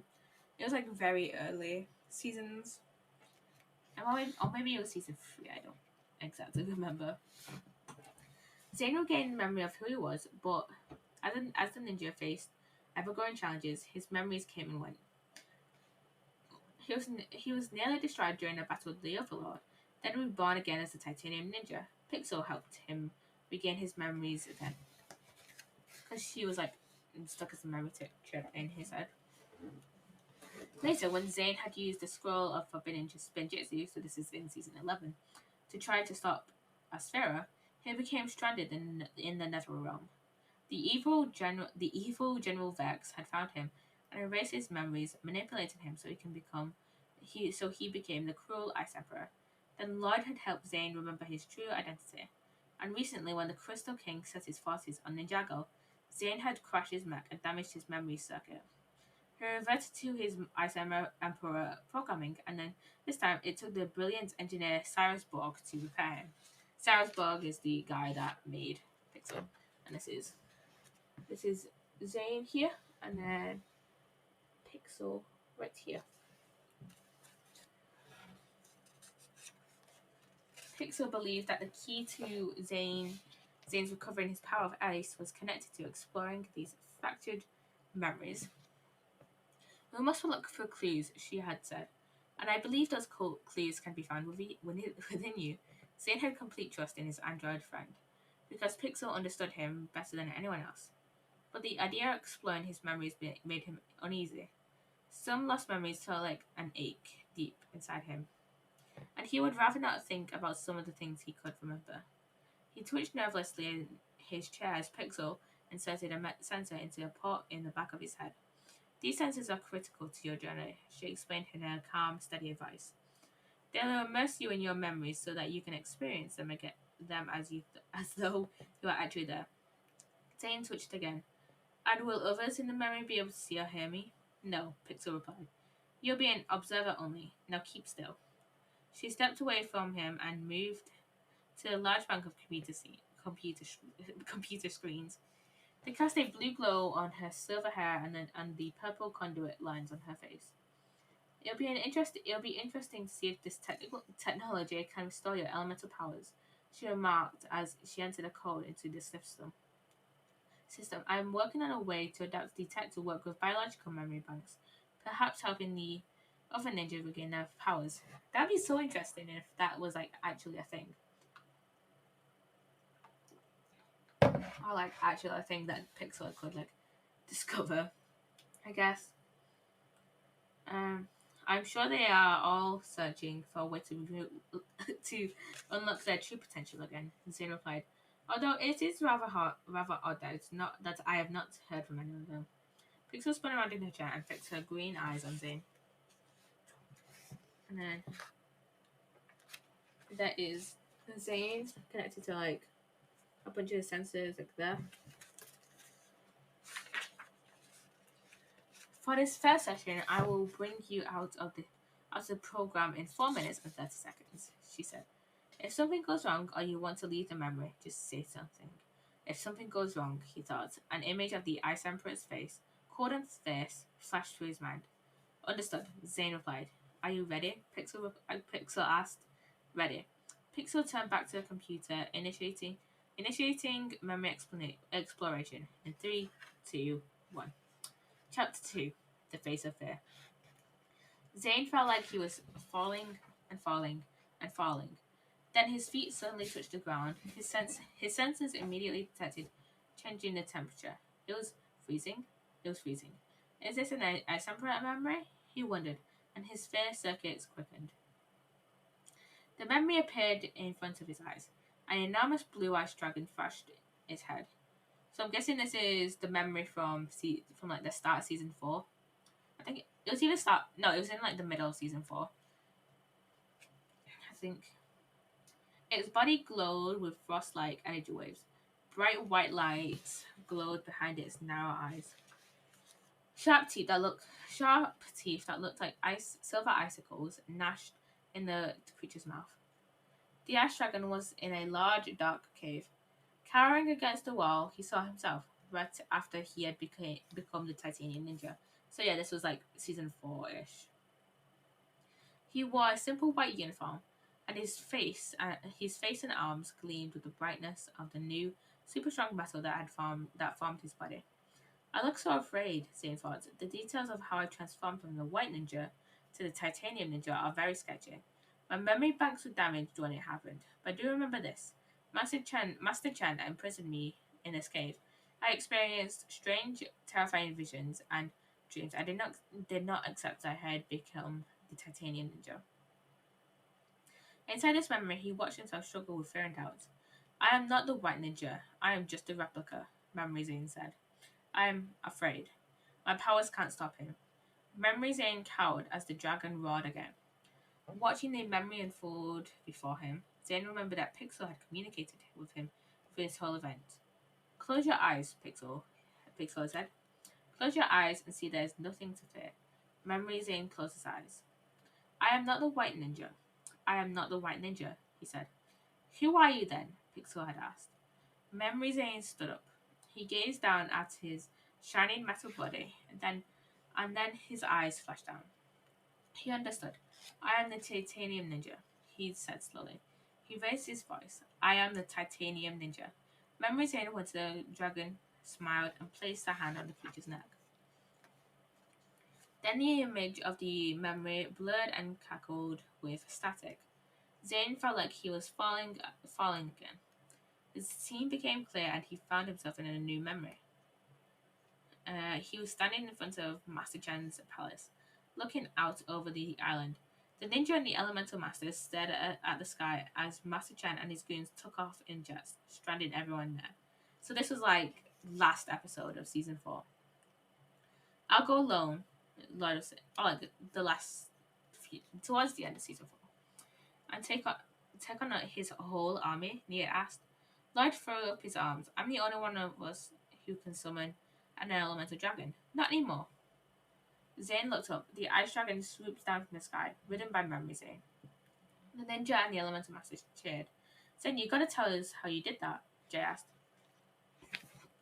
It was like very early seasons, or maybe it was season 3. I don't exactly remember. Zane regained memory of who he was, but as the ninja faced ever-growing challenges, his memories came and went. He was nearly destroyed during a battle with the Overlord, then reborn again as the Titanium Ninja. Pixel helped him regain his memories then, because she was like stuck as a memory chip in his head. Later, when Zane had used the scroll of forbidden spinjitzu, so this is in season 11, to try to stop Asphera, he became stranded in the Nether Realm. The evil General Vex had found him and erased his memories, manipulating him so he became the cruel Ice Emperor. Then Lloyd had helped Zane remember his true identity. And recently, when the Crystal King set his forces on Ninjago, Zane had crashed his mech and damaged his memory circuit. He reverted to his Ice Emperor programming, and then this time it took the brilliant engineer Cyrus Borg to repair him. Cyrus Borg is the guy that made Pixel, and this is Zane here, and then Pixel right here. Pixel believed that the key to Zane's recovering his power of ice was connected to exploring these fractured memories. We must look for clues, she had said, and I believe those clues can be found within you. Zane had complete trust in his android friend, because Pixel understood him better than anyone else. But the idea of exploring his memories made him uneasy. Some lost memories felt like an ache deep inside him, and he would rather not think about some of the things he could remember. He twitched nervously in his chair as Pixel inserted a sensor into a port in the back of his head. These sensors are critical to your journey, she explained in her calm, steady voice. They'll immerse you in your memories so that you can experience them as though you are actually there. Zane twitched again. And will others in the memory be able to see or hear me? No, Pixel replied. You'll be an observer only. Now keep still. She stepped away from him and moved to a large bank of computer screens. They cast a blue glow on her silver hair and the purple conduit lines on her face. It'll be interesting to see if this technology can restore your elemental powers, she remarked as she entered a code into the system. I'm working on a way to adapt the tech to work with biological memory banks, perhaps helping the other ninjas regain their powers. That'd be so interesting if that was like actually a thing. Or like actually a thing that Pixel could like discover, I guess. I'm sure they are all searching for a way to to unlock their true potential again. Zane replied, although it is rather odd that it's not that I have not heard from any of them. Pixel spun around in her chair and fixed her green eyes on Zane. And then there is Zane connected to like a bunch of sensors like there. For this first session, I will bring you out of the program in 4 minutes and 30 seconds, she said. If something goes wrong or you want to leave the memory, just say something. If something goes wrong, he thought, an image of the Ice Emperor's face, Cordon's face, flashed through his mind. Understood, Zane replied. Are you ready? Pixel asked. Ready. Pixel turned back to the computer, initiating memory exploration in 3, 2, 1. Chapter 2. The Face of Fear. Zane felt like he was falling and falling and falling. Then his feet suddenly touched the ground. His senses immediately detected changing the temperature. It was freezing. It was freezing. Is this an ice emperor memory? He wondered, and his fear circuits quickened. The memory appeared in front of his eyes. An enormous blue-eyed dragon thrashed its head. So I'm guessing this is the memory from like the start of season 4. I think it was either start. No, it was in like the middle of season 4. I think. Its body glowed with frost-like energy waves. Bright white lights glowed behind its narrow eyes. Sharp teeth that looked like silver icicles gnashed in the creature's mouth. The ice dragon was in a large, dark cave. Cowering against the wall, he saw himself right after he had become the Titanium Ninja. So yeah, this was like season 4-ish. He wore a simple white uniform, and his face and arms gleamed with the brightness of the new, super strong metal that formed his body. I look so afraid, Zane thought. The details of how I transformed from the white ninja to the titanium ninja are very sketchy. My memory banks were damaged when it happened, but I do remember this. Master Chen imprisoned me in this cave. I experienced strange, terrifying visions and dreams. I did not accept I had become the titanium ninja. Inside this memory, he watched himself struggle with fear and doubt. I am not the white ninja. I am just a replica, Memory Zane said. I am afraid. My powers can't stop him. Memory Zane cowered as the dragon roared again. Watching the memory unfold before him, Zane remembered that Pixel had communicated with him through this whole event. Close your eyes, Pixel said. Close your eyes and see there is nothing to fear. Memory Zane closed his eyes. I am not the white ninja. I am not the white ninja, he said. Who are you then? Pixel had asked. Memory Zane stood up. He gazed down at his shining metal body, and then his eyes flashed down. He understood. I am the titanium ninja, he said slowly. He raised his voice. I am the titanium ninja. Memory Zane went to the dragon, smiled, and placed a hand on the creature's neck. Then the image of the memory blurred and cackled with static. Zane felt like he was falling again. The scene became clear and he found himself in a new memory. He was standing in front of Master Chan's palace, looking out over the island. The ninja and the elemental masters stared at the sky as Master Chan and his goons took off in jets, stranding everyone there. So this was like last episode of season 4. I'll go alone, Lord of like the last towards the end of season 4, and take on his whole army. Nia asked. Lloyd threw up his arms. I'm the only one of us who can summon an elemental dragon. Not anymore. Zane looked up. The ice dragon swooped down from the sky, ridden by Memory Zane. The ninja and the elemental master cheered. Zane, you gotta tell us how you did that, Jay asked.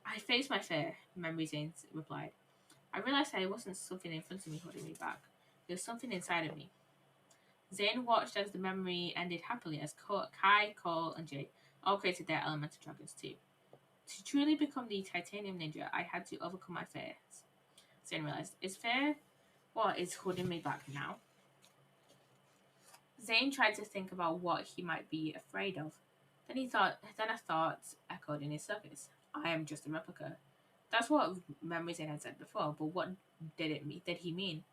I faced my fear, Memory Zane replied. I realized that it wasn't something in front of me holding me back. There was something inside of me. Zane watched as the memory ended happily as Kai, Cole, and Jay all created their elemental dragons too. To truly become the titanium ninja, I had to overcome my fears. Zane realized, is fear what is holding me back now? Zane tried to think about what he might be afraid of. Then a thought echoed in his circuits. I am just a replica. That's what Memory Zane had said before, but what did he mean?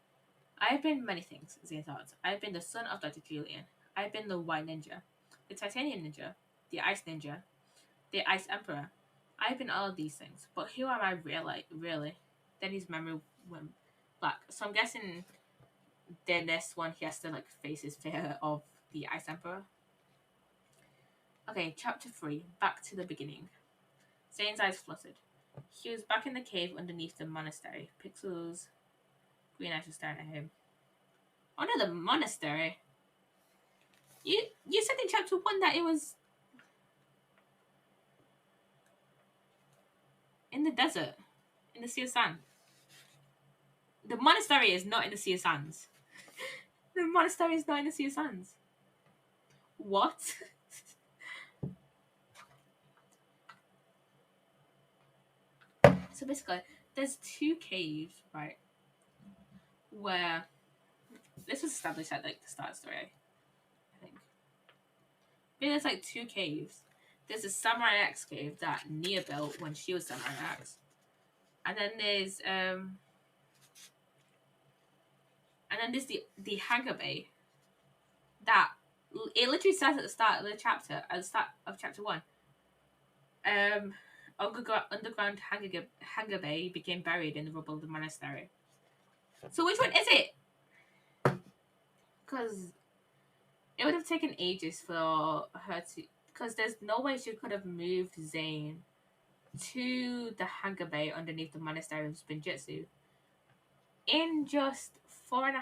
I've been many things, Zane thought. I've been the son of Dr. Julian. I've been the White Ninja, the Titanium Ninja, the Ice Ninja, the Ice Emperor. I've been all of these things, but who am I really? Then his memory went black. So I'm guessing the next one he has to like face his fear of the Ice Emperor. Okay, chapter 3, back to the beginning. Zane's eyes fluttered. He was back in the cave underneath the monastery. Pixel's green eyes were staring at him. Under the monastery? You said in chapter 1 that it was in the desert, in the Sea of Sand. The monastery is not in the Sea of Sands. The monastery is not in the Sea of Sands. What? So basically, there's 2 caves, right? Where this was established at like the start of the story, I think. But there's like 2 caves. There's a Samurai X cave that Nia built when she was Samurai X. And then there's the Hangar Bay that it literally says at the start of the chapter, at the start of chapter 1. Underground Hangar Bay became buried in the rubble of the monastery. So which one is it? Because it would have taken ages for her to... Because there's no way she could have moved Zane to the Hangar Bay underneath the monastery of Spinjitzu in just 4.5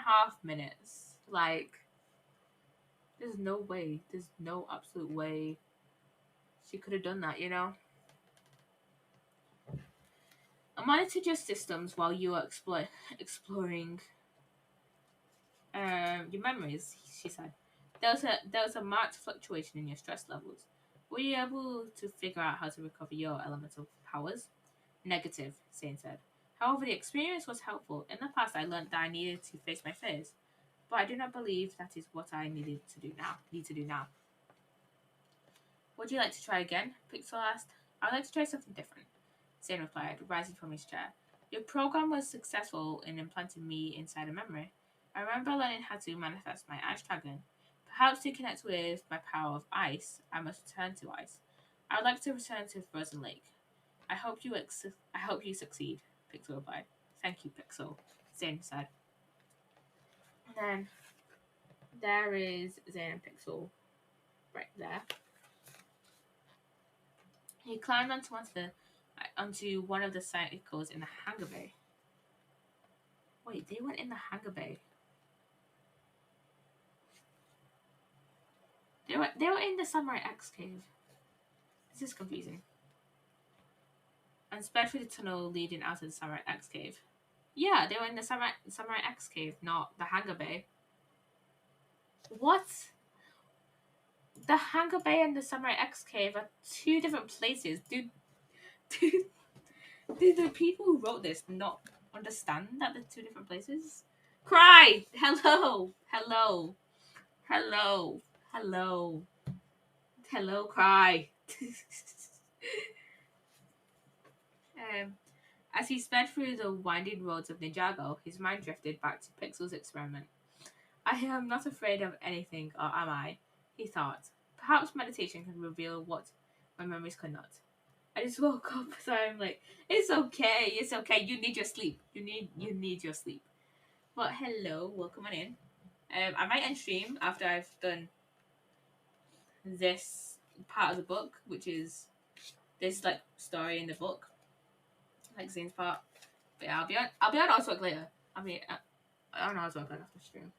minutes. Like, there's no way. There's no absolute way she could have done that, you know? I monitored your systems while you were exploring your memories, she said. There was a marked fluctuation in your stress levels. Were you able to figure out how to recover your elemental powers? Negative, Zane said. However, the experience was helpful. In the past, I learned that I needed to face my fears, but I do not believe that is what I need to do now. Would you like to try again? Pixel asked. I would like to try something different, Zane replied, rising from his chair. Your program was successful in implanting me inside a memory. I remember learning how to manifest my ice dragon. Perhaps to connect with my power of ice, I must return to ice. I would like to return to Frozen Lake. I hope you succeed, Pixel replied. Thank you, Pixel, Zane said. And then there is Zane and Pixel right there. He climbed onto one of the cycles in the Hangar Bay. Wait, they went in the Hangar Bay. They were in the Samurai X cave. This is confusing. And sped through the tunnel leading out of the Samurai X cave. Yeah, they were in the Samurai X cave, not the Hangar Bay. What? The Hangar Bay and the Samurai X cave are 2 different places. Did the people who wrote this not understand that they're 2 different places? Cry! Hello! Hello! Hello! Hello! Hello, Cry! As he sped through the winding roads of Ninjago, his mind drifted back to Pixel's experiment. I am not afraid of anything, or am I? He thought. Perhaps meditation can reveal what my memories could not. I just woke up, so I'm like, it's okay, you need your sleep. You need your sleep. But hello, welcome on in. I might end stream after I've done this part of the book, which is this like story in the book. Like Zane's part. But yeah, I'll be on Oswald later. I mean, on Oswald after stream.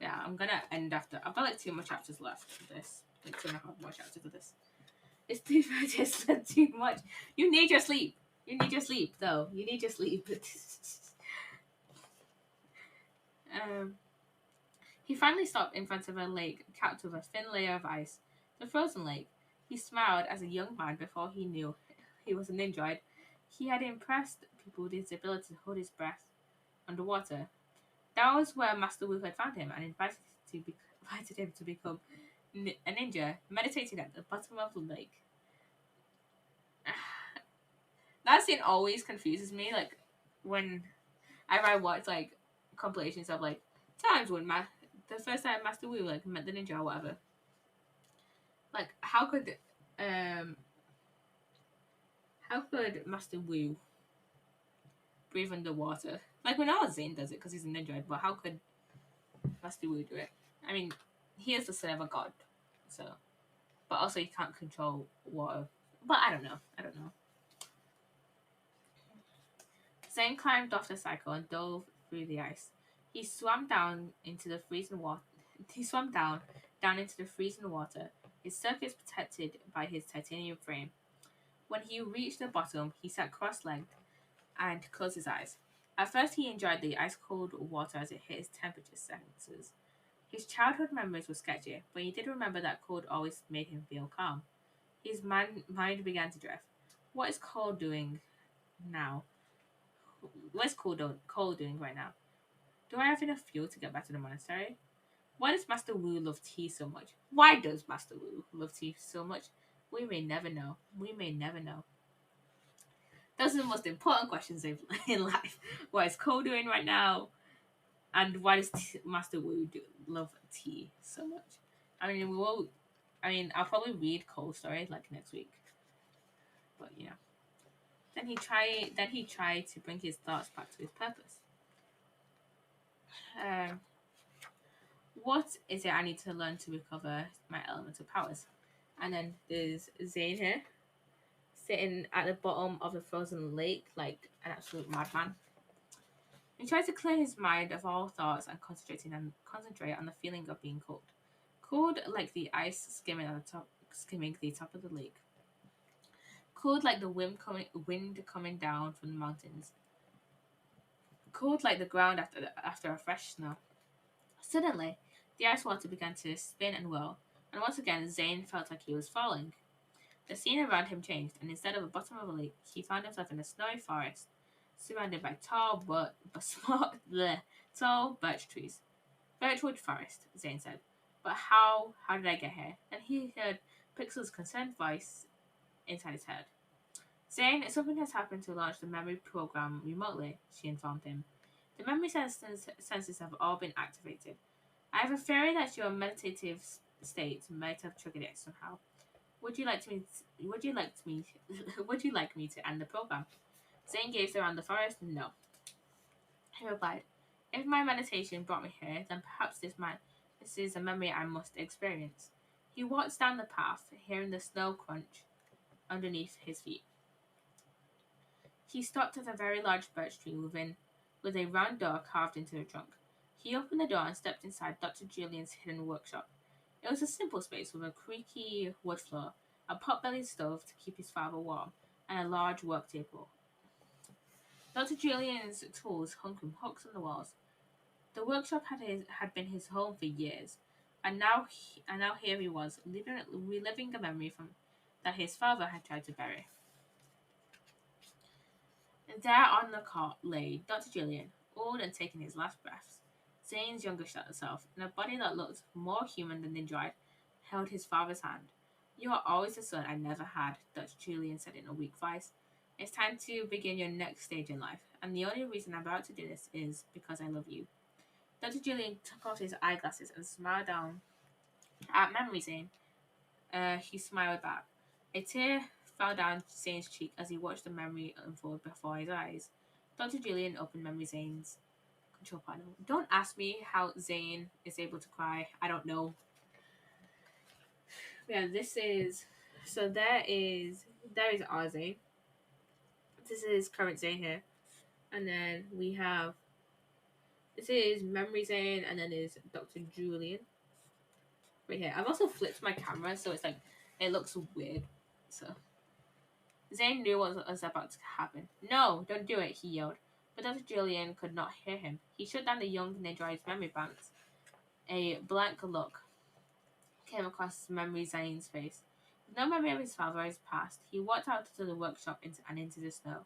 Yeah, I'm gonna end after. I've got like 2 more chapters left of this. Like 2.5 more chapters of this. It's too much. You need your sleep. You need your sleep, though. You need your sleep. He finally stopped in front of a lake capped with a thin layer of ice. The frozen lake. He smiled as a young man before he knew he was a ninja. He had impressed people with his ability to hold his breath underwater. That was where Master Wu had found him and invited him to become a ninja, meditating at the bottom of the lake. That scene always confuses me, like, when I watch, like, compilations of like times when the first time Master Wu like met the ninja or whatever. Like um how could Master Wu breathe underwater? Like we know Zane does it because he's a ninja, but how could Master Wu do it? I mean, he is the son of a god, so but also he can't control water. But I don't know. I don't know. Zane climbed off the cycle and dove through the ice. He swam down into the freezing water. He swam down into the freezing water, his surface protected by his titanium frame. When he reached the bottom, he sat cross-legged and closed his eyes. At first, he enjoyed the ice-cold water as it hit his temperature sensors. His childhood memories were sketchy, but he did remember that cold always made him feel calm. His mind began to drift. What is cold doing now? What's Cole doing right now? Do I have enough fuel to get back to the monastery? Why does Master Wu love tea so much? Why does Master Wu love tea so much? We may never know. We may never know. Those are the most important questions in life. What is Cole doing right now? And why does Master Wu love tea so much? I mean, we will. I mean, I'll probably read Cole's story like next week. But you know, then he tried. Then he tried to bring his thoughts back to his purpose. Um, what is it I need to learn to recover my elemental powers? And then there's Zane here, sitting at the bottom of the frozen lake like an absolute madman. He tries to clear his mind of all thoughts and concentrate on the feeling of being cold. Cold like the ice skimming the top of the lake. Cold like the wind coming down from the mountains. Cold like the ground after a fresh snow. Suddenly, the ice water began to spin and whirl, and once again Zane felt like he was falling. The scene around him changed, and instead of the bottom of a lake, he found himself in a snowy forest, surrounded by tall birch trees. Birchwood forest, Zane said. But how did I get here? Then he heard Pixel's concerned voice inside his head. Zane, something has happened to launch the memory program remotely, she informed him. The memory sensors have all been activated. I have a theory that your meditative state might have triggered it somehow. Would you like me? Would you like me? Would you like me to end the program? Zane gazed around the forest. No, he replied. If my meditation brought me here, then perhaps this is a memory I must experience. He walked down the path, hearing the snow crunch underneath his feet. He stopped at a very large birch tree with a round door carved into the trunk. He opened the door and stepped inside Dr. Julian's hidden workshop. It was a simple space with a creaky wood floor, a pot-bellied stove to keep his father warm, and a large work table. Dr. Julian's tools hung from hooks on the walls. The workshop had been his home for years, and now here he was, reliving a memory that his father had tried to bury. And there on the cot lay Dr. Julian, old and taking his last breaths. Zane's younger self, in a body that looked more human than Dendrite, held his father's hand. You are always the son I never had, Dr. Julian said in a weak voice. It's time to begin your next stage in life, and the only reason I'm about to do this is because I love you. Dr. Julian took off his eyeglasses and smiled down at Memory Zane. He smiled back. A tear fell down Zane's cheek as he watched the memory unfold before his eyes. Dr. Julian opened Memory Zane's control panel. Don't ask me how Zane is able to cry. I don't know. Yeah, this is so there is our Zane. This is current Zane here. And then we have this is Memory Zane and then is Dr. Julian. Right here. I've also flipped my camera so it's like it looks weird. So Zane knew what was about to happen. No, don't do it, he yelled. But Dr. Julian could not hear him. He shut down the young Nidri's memory banks. A blank look came across Memory Zane's face. With no memory of his father's past, he walked out to the workshop and into the snow.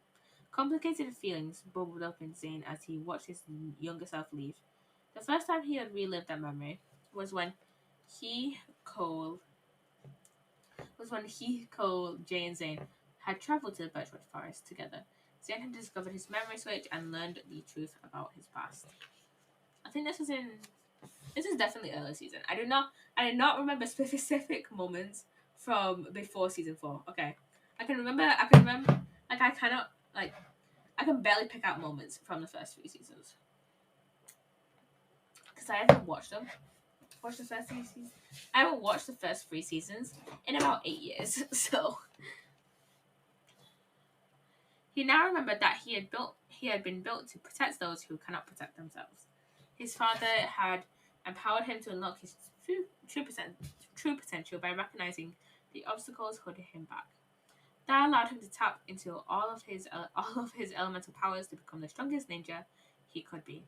Complicated feelings bubbled up in Zane as he watched his younger self leave. The first time he had relived that memory was when Cole, Jay, and Zane had traveled to the Birchwood Forest together. Zane had discovered his memory switch and learned the truth about his past. I think this is definitely early season. I did not remember specific moments from before season 4. Okay. I can remember like I cannot like I can barely pick out moments from the first 3 seasons. Because I haven't watched them. Watched the first 3 seasons. I haven't watched the first 3 seasons in about 8 years. So he now remembered that he had been built to protect those who cannot protect themselves. His father had empowered him to unlock his true potential by recognizing the obstacles holding him back. That allowed him to tap into all of his elemental powers to become the strongest ninja he could be.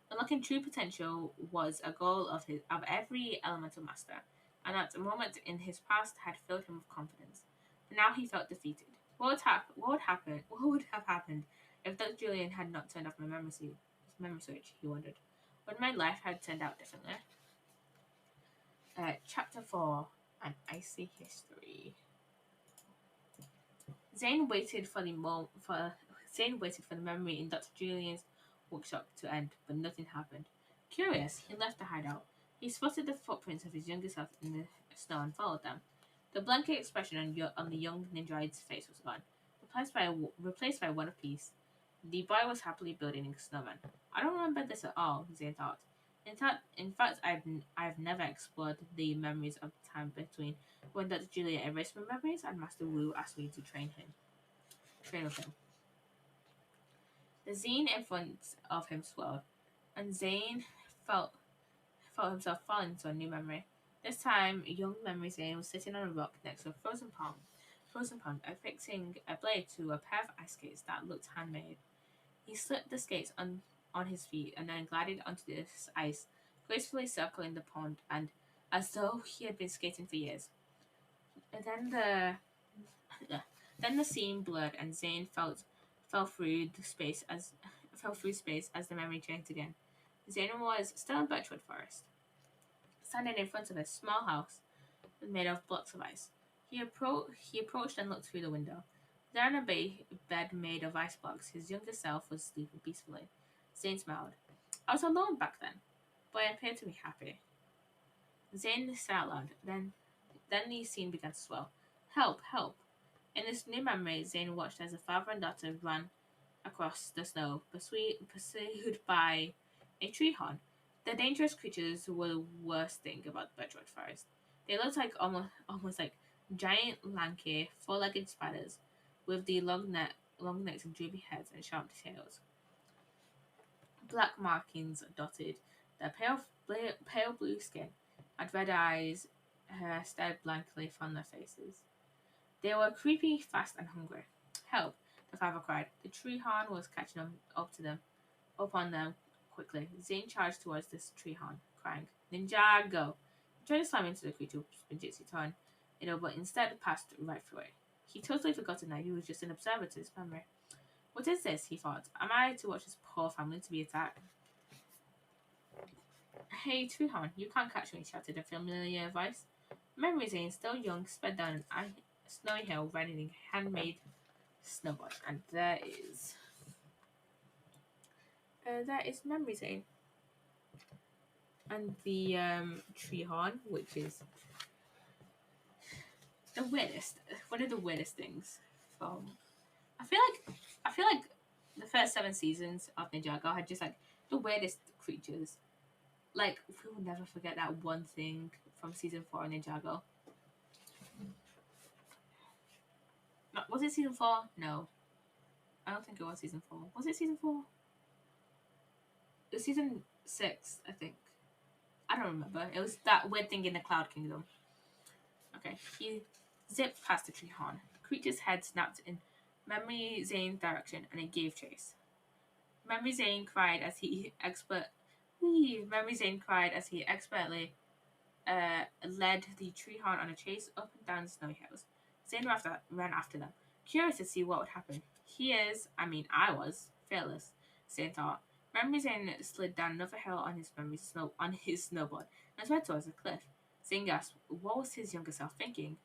Unlocking true potential was a goal of every elemental master, and at a moment in his past had filled him with confidence. But now he felt defeated. What would have happened if Dr. Julian had not turned off memory switch? He wondered. Would my life have turned out differently? Chapter 4: An Icy History. Zane waited for the memory in Dr. Julian's workshop to end, but nothing happened. Curious, he left the hideout. He spotted the footprints of his younger self in the snow and followed them. The blanket expression on the young ninjoid's face was gone, replaced by one of peace. The boy was happily building a snowman. I don't remember this at all, Zane thought. In fact, I've never explored the memories of the time between when Dr. Julia erased my memories and Master Wu asked me to train with him. The zine in front of him swelled, and Zane felt himself falling into a new memory. This time, young memory Zane was sitting on a rock next to a frozen pond, affixing a blade to a pair of ice skates that looked handmade. He slipped the skates on his feet and then glided onto the ice, gracefully circling the pond, and as though he had been skating for years. And then the scene blurred, and Zane fell through space as the memory changed again. Zane was still in Birchwood Forest, standing in front of a small house made of blocks of ice. He approached and looked through the window. There on a bed made of ice blocks, his younger self was sleeping peacefully. Zane smiled. I was alone back then, but I appeared to be happy. Zane said out loud. Then the scene began to swell. Help! Help! In this new memory, Zane watched as a father and daughter ran across the snow, pursued by a treehorn. The dangerous creatures were the worst thing about the Birchwood Forest. They looked like almost like giant, lanky, four-legged spiders with the long necks and droopy heads and sharp tails. Black markings dotted their pale blue skin, and red eyes stared blankly from their faces. They were creepy, fast, and hungry. Help! The father cried. The treehorn was catching up on them quickly. Zane charged towards this treehorn, crying, Ninjago! He tried to slam into the creature with Spinjitzu turn, but instead passed right through it. He totally forgotten that he was just an observer to his memory. What is this? He thought. Am I to watch this poor family to be attacked? Hey, Treehorn, you can't catch me, shouted a familiar voice. Memory Zane, still young, sped down an snowy hill riding a handmade snowboard. And there is Memory Zane. And the Treehorn, which is the weirdest, one of the weirdest things from. I feel like the first 7 seasons of Ninjago had just like the weirdest creatures. Like we will never forget that one thing from season 4 of Ninjago. Was it season 4? No, I don't think it was season 4. Was it season 4? It was season 6, I think. I don't remember. It was that weird thing in the Cloud Kingdom. Okay, he zipped past the treehorn. The creature's head snapped in Memory Zane's direction, and it gave chase. Memory Zane cried as he expertly led the treehorn on a chase up and down the snowy hills. Zane ran after them, curious to see what would happen. I was, fearless, Zane thought. Memory Zane slid down another hill on his snowboard and went towards the cliff. Zane gasped. What was his younger self thinking?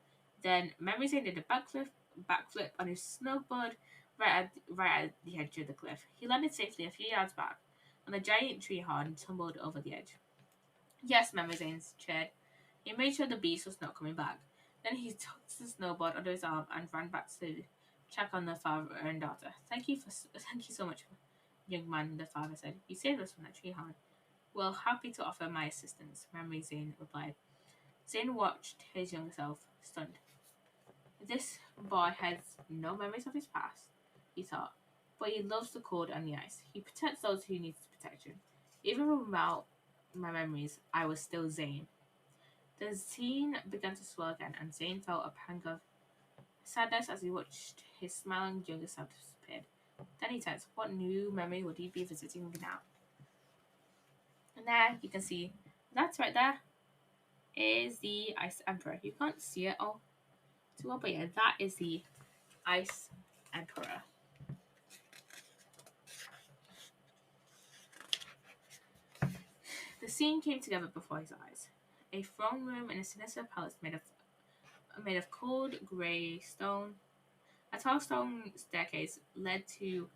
Then Memory Zane did a backflip on his snowboard right at the edge of the cliff. He landed safely a few yards back. and the giant tree horn tumbled over the edge. Yes, Memory Zane cheered. He made sure the beast was not coming back. Then he tucked the snowboard under his arm and ran back to check on the father and daughter. Thank you so much, young man, the father said. You saved us from that tree horn. Well, happy to offer my assistance, Memory Zane replied. Zane watched his younger self, stunned. This boy has no memories of his past, he thought, but he loves the cold and the ice. He protects those who need protection. Even without my memories, I was still Zane. The scene began to swell again, and Zane felt a pang of sadness as he watched his smiling younger self disappear. Then he thought, what new memory would he be visiting now? And there you can see, that's right there, is the Ice Emperor. You can't see it all too well, but yeah, that is the Ice Emperor. The scene came together before his eyes. A throne room in a sinister palace made of cold grey stone. A tall stone staircase led to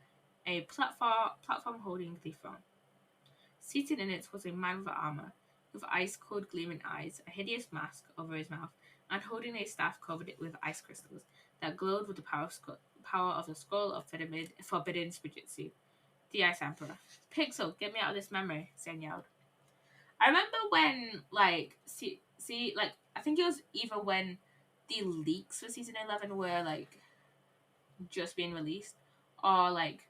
a platform holding the throne. Seated in it was a man with armor, with ice-cold gleaming eyes, a hideous mask over his mouth, and holding a staff covered with ice crystals that glowed with the power of the scroll of forbidden spirituality. The Ice Emperor. Pixel, get me out of this memory, Zane yelled. I remember when, like, like, I think it was either when the leaks for season 11 were, like, just being released, or, like,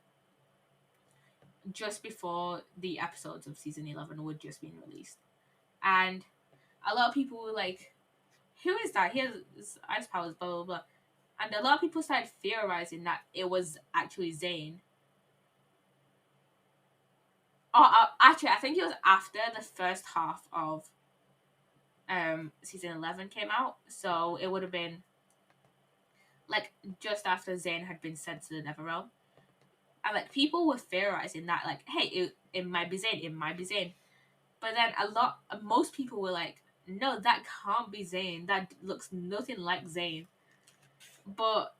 just before the episodes of season 11 were just being released. And a lot of people were like, who is that? He has ice powers, blah, blah, blah. And a lot of people started theorizing that it was actually Zane. Actually, I think it was after the first half of season 11 came out. So it would have been like just after Zane had been sent to the Netherrealm. And like people were theorizing that, like, hey, it might be Zane, it might be Zane. But then most people were like, no, that can't be Zane. That looks nothing like Zane. But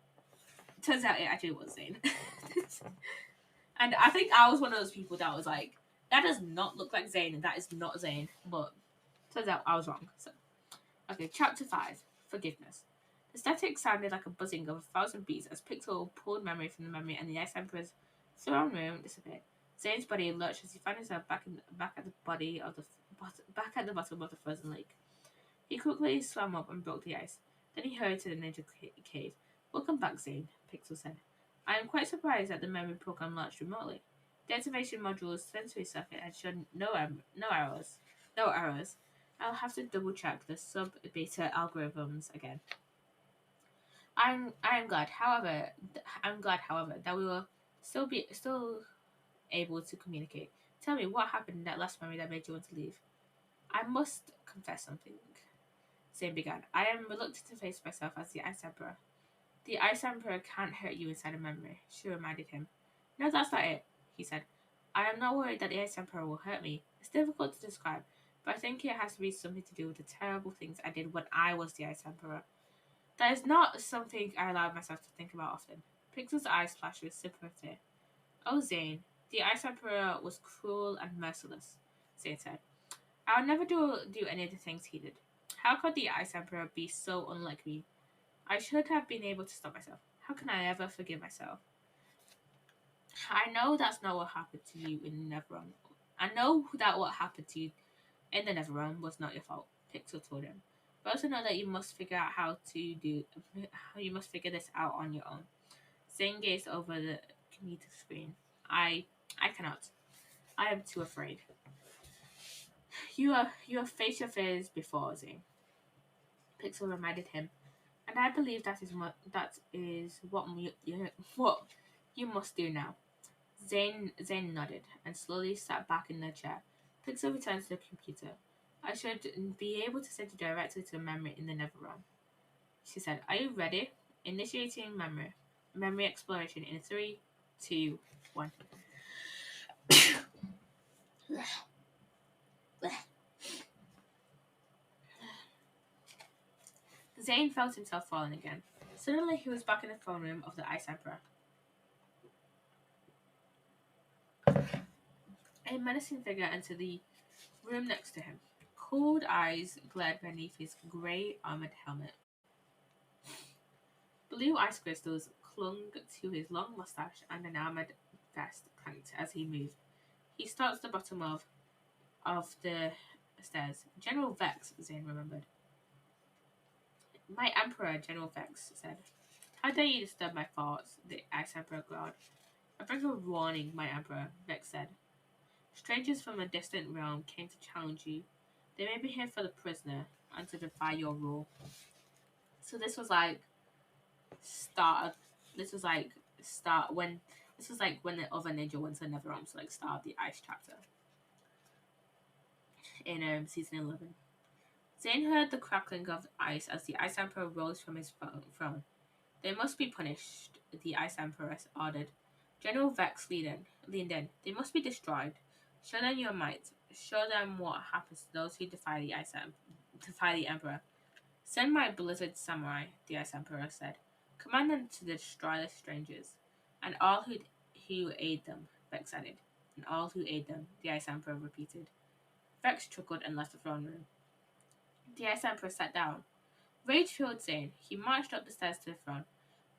turns out it actually was Zane. And I think I was one of those people that was like, that does not look like Zane, and that is not Zane. But turns out I was wrong. So, okay, chapter 5, Forgiveness. The static sounded like a buzzing of 1,000 bees as Pixel pulled memory from the memory, and the Ice Emperor's throne room disappeared. Zane's body lurched as he found himself back at the bottom of the frozen lake. He quickly swam up and broke the ice. Then he hurried to the ninja cave. Welcome back, Zane, Pixel said. I am quite surprised that the memory program launched remotely. The activation module's sensory circuit had shown no errors. I'll have to double check the sub-beta algorithms again. I'm glad, however, that we were still able to communicate. Tell me what happened in that last memory that made you want to leave. I must confess something. Zane began. I am reluctant to face myself as the Ice Emperor. The Ice Emperor can't hurt you inside a memory, she reminded him. No, that's not it, he said. I am not worried that the Ice Emperor will hurt me. It's difficult to describe, but I think it has to be something to do with the terrible things I did when I was the Ice Emperor. That is not something I allowed myself to think about often. Pixel's eyes flashed with sympathy. Oh, Zane, the Ice Emperor was cruel and merciless, Zane said. I would never do any of the things he did. How could the Ice Emperor be so unlike me? I should have been able to stop myself. How can I ever forgive myself? I know that's not what happened to you in the Netherrealm. I know that what happened to you in the Netherrealm was not your fault, Pixel told him. But also know that you must figure this out on your own. Zane gazed over the computer screen. I cannot. I am too afraid. You have faced your fears before, Zane, Pixel reminded him. And I believe that is what you must do now. Zane nodded and slowly sat back in the chair. Pixel returned to the computer. I should be able to send you directly to the memory in the Netherrealm, she said. Are you ready? Initiating memory exploration in 3, 2, 1. Zane felt himself falling again. Suddenly he was back in the throne room of the Ice Emperor. A menacing figure entered the room next to him. Cold eyes glared beneath his grey armored helmet. Blue ice crystals clung to his long mustache, and an armored vest clanked as he moved. He stopped at the bottom of the stairs. General Vex, Zane remembered. My Emperor, General Vex said. How dare you disturb my thoughts? The Ice Emperor growled. I bring a warning, my Emperor, Vex said. Strangers from a distant realm came to challenge you. They may be here for the prisoner and to defy your rule. So start. This was like start when this was like when the other ninja went to another realm. So like start of the Ice chapter in season 11. Zane heard the crackling of ice as the Ice Emperor rose from his throne. They must be punished, the Ice Empress ordered. General Vex leaned in. They must be destroyed. Show them your might. Show them what happens to those who defy defy the Emperor. Send my blizzard samurai, the Ice Emperor said. Command them to destroy the strangers, and all who aid them, Vex added. And all who aid them, the Ice Emperor repeated. Vex chuckled and left the throne room. The Ice Emperor sat down. Rage filled Zane. He marched up the stairs to the throne.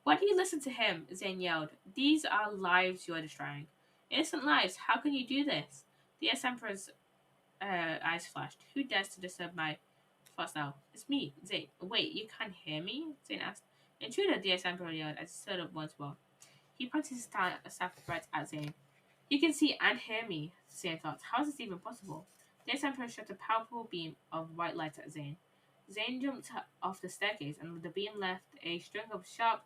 Why do you listen to him? Zane yelled. These are lives you are destroying. Innocent lives. How can you do this? The Ice Emperor's eyes flashed. Who dares to disturb my thoughts now? It's me, Zane. Wait, you can't hear me? Zane asked. Intruder, the Ice Emperor yelled as he stood up once more. He pointed his staff right at Zane. You can see and hear me, Zane thought. How is this even possible? The Ice Emperor shot a powerful beam of white light at Zane. Zane jumped off the staircase, and the beam left a string of sharp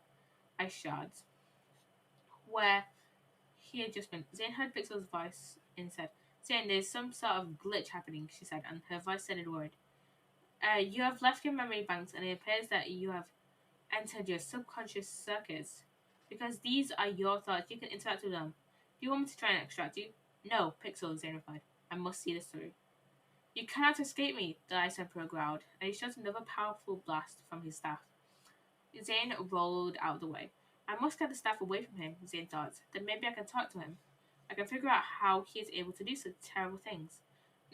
ice shards where he had just been. Zane heard Pixel's voice and said, Zane, there's some sort of glitch happening, she said, and her voice sounded worried. You have left your memory banks, and it appears that you have entered your subconscious circuits. Because these are your thoughts, you can interact with them. Do you want me to try and extract you? No, Pixel, Zane replied. I must see this through. You cannot escape me, the Ice Emperor growled, and he shot another powerful blast from his staff. Zane rolled out of the way. I must get the staff away from him, Zane thought. Then maybe I can talk to him. I can figure out how he is able to do such terrible things.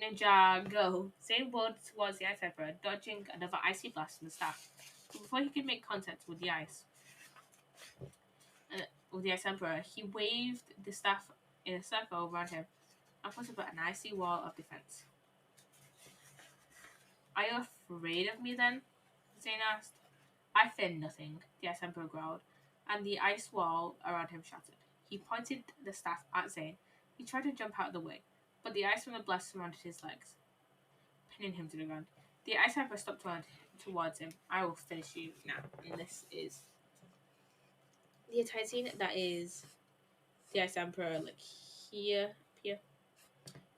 Ninja, go! Zane whirled towards the Ice Emperor, dodging another icy blast from the staff. But before he could make contact with the Ice Emperor, he waved the staff in a circle around him and put up an icy wall of defense. Are you afraid of me then? Zane asked. I fear nothing, the Ice Emperor growled, and the ice wall around him shattered. He pointed the staff at Zane. He tried to jump out of the way, but the ice from the blast surrounded his legs, pinning him to the ground. The Ice Emperor stopped towards him. I will finish you now. And this is the entire scene. That is the Ice Emperor, like here,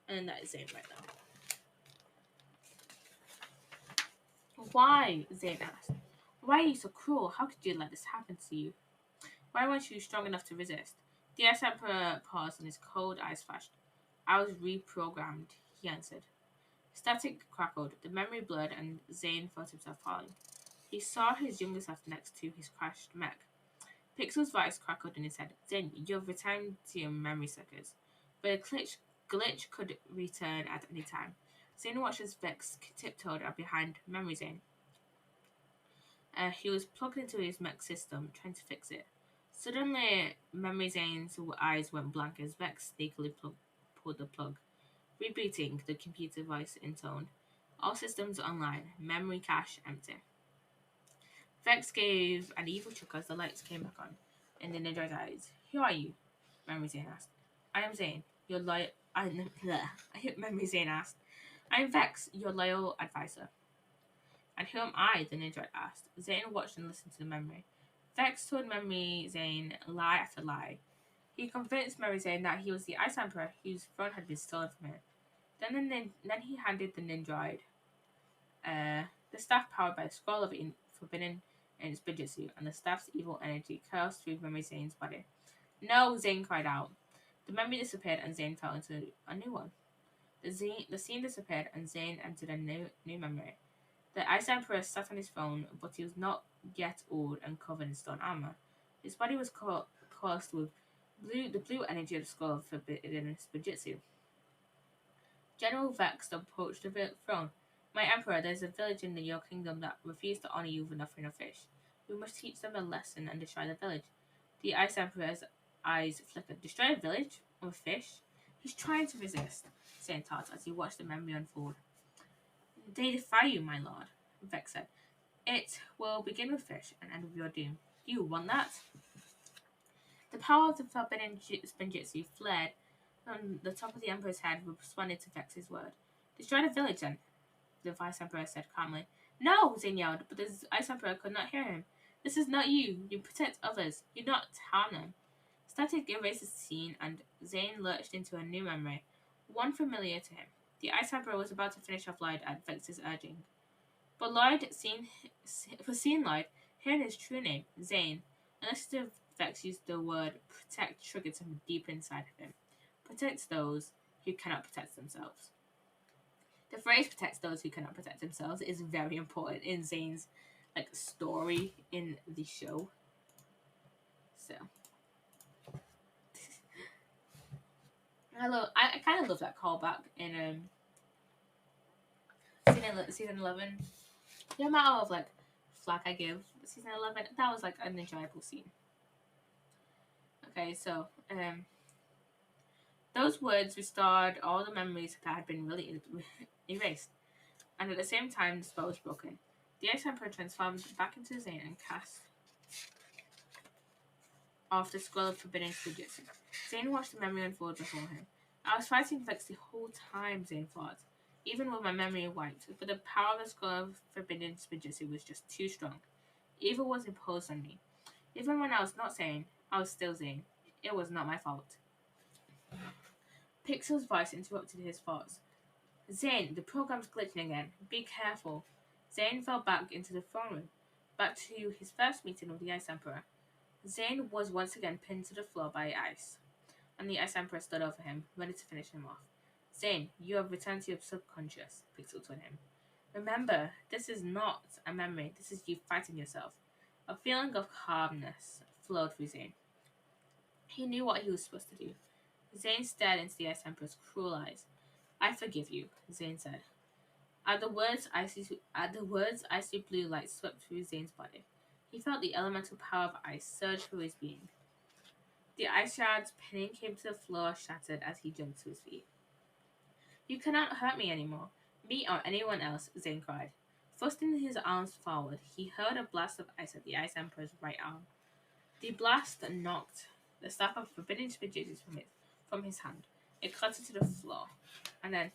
and that is Zane right now. Why? Zane asked. Why are you so cruel? How could you let this happen to you? Why weren't you strong enough to resist? The Ice Emperor paused and his cold eyes flashed. I was reprogrammed, he answered. Static crackled, the memory blurred, and Zane felt himself falling. He saw his younger self next to his crashed mech. Pixel's voice crackled in his head. Zane, you've returned to your memory circuits, but a glitch could return at any time. Zane watched as Vex tiptoed up behind Memory Zane. He was plugged into his mech system, trying to fix it. Suddenly, Memory Zane's eyes went blank as Vex sneakily pulled the plug. Rebooting, the computer voice intoned. All systems online. Memory cache empty. Vex gave an evil chuckle as the lights came back on in the ninja's eyes. Who are you? Memory Zane asked. I am Zane, your loyal... Memory Zane asked. I am Vex, your loyal advisor. And who am I? The ninja asked. Zane watched and listened to the memory. Vex told Memory Zane lie after lie. He convinced Memory Zane that he was the Ice Emperor whose throne had been stolen from him. Then he handed the ninjoid the staff powered by a scroll of forbidden in its Bijutsu, and the staff's evil energy coursed through Memory Zane's body. No! Zane cried out. The memory disappeared and Zane fell into a new one. The scene disappeared and Zane entered a new memory. The Ice Emperor sat on his throne, but he was not yet old and covered in stone armor. His body was coursed with the blue energy of the scroll of forbidden Bijutsu. General Vex approached the throne. My emperor, there's a village in your kingdom that refused to honor you with an offering of fish. We must teach them a lesson and destroy the village. The Ice Emperor's eyes flickered. Destroy a village? With fish? He's trying to resist, Zane thought as he watched the memory unfold. They defy you, my lord, Vex said. It will begin with fish and end with your doom. Do you want that? The power of the forbidden spinjitzu flared from the top of the Emperor's head, responded to Vex's word. Destroy the village, then, the Vice Emperor said calmly. No, Zane yelled, but the Ice Emperor could not hear him. This is not you. You protect others. You not harm them. Static erased the scene, and Zane lurched into a new memory, one familiar to him. The Ice Emperor was about to finish off Lloyd at Vex's urging. But Lloyd, seeing Lloyd, hearing his true name, Zane, and listening to Vex use the word protect triggered something deep inside of him. Protects those who cannot protect themselves. The phrase protects those who cannot protect themselves is very important in Zane's story in the show. So I kind of love that callback in season 11. The amount of flack I give season 11, that was an enjoyable scene. Okay, so those words restored all the memories that had been really erased, and at the same time the spell was broken. The Ice Emperor transformed back into Zane and cast off the scroll of forbidden Fujitsu. Zane watched the memory unfold before him. I was fighting Vex the whole time, Zane thought, even with my memory wiped, but the power of the scroll of forbidden Fujitsu was just too strong. Evil was imposed on me. Even when I was not Zane, I was still Zane. It was not my fault. Pixel's voice interrupted his thoughts. Zane, the program's glitching again. Be careful. Zane fell back into the throne room, back to his first meeting with the Ice Emperor. Zane was once again pinned to the floor by ice, and the Ice Emperor stood over him, ready to finish him off. Zane, you have returned to your subconscious, Pixel told him. Remember, this is not a memory, this is you fighting yourself. A feeling of calmness flowed through Zane. He knew what he was supposed to do. Zane stared into the Ice Emperor's cruel eyes. I forgive you, Zane said. At the words, icy blue light swept through Zane's body. He felt the elemental power of ice surge through his being. The ice shards pinning him to the floor shattered as he jumped to his feet. You cannot hurt me anymore. Me or anyone else, Zane cried. Thrusting his arms forward, he hurled a blast of ice at the Ice Emperor's right arm. The blast knocked the staff of forbidden spinjitzu from his hand. It clattered to the floor. And then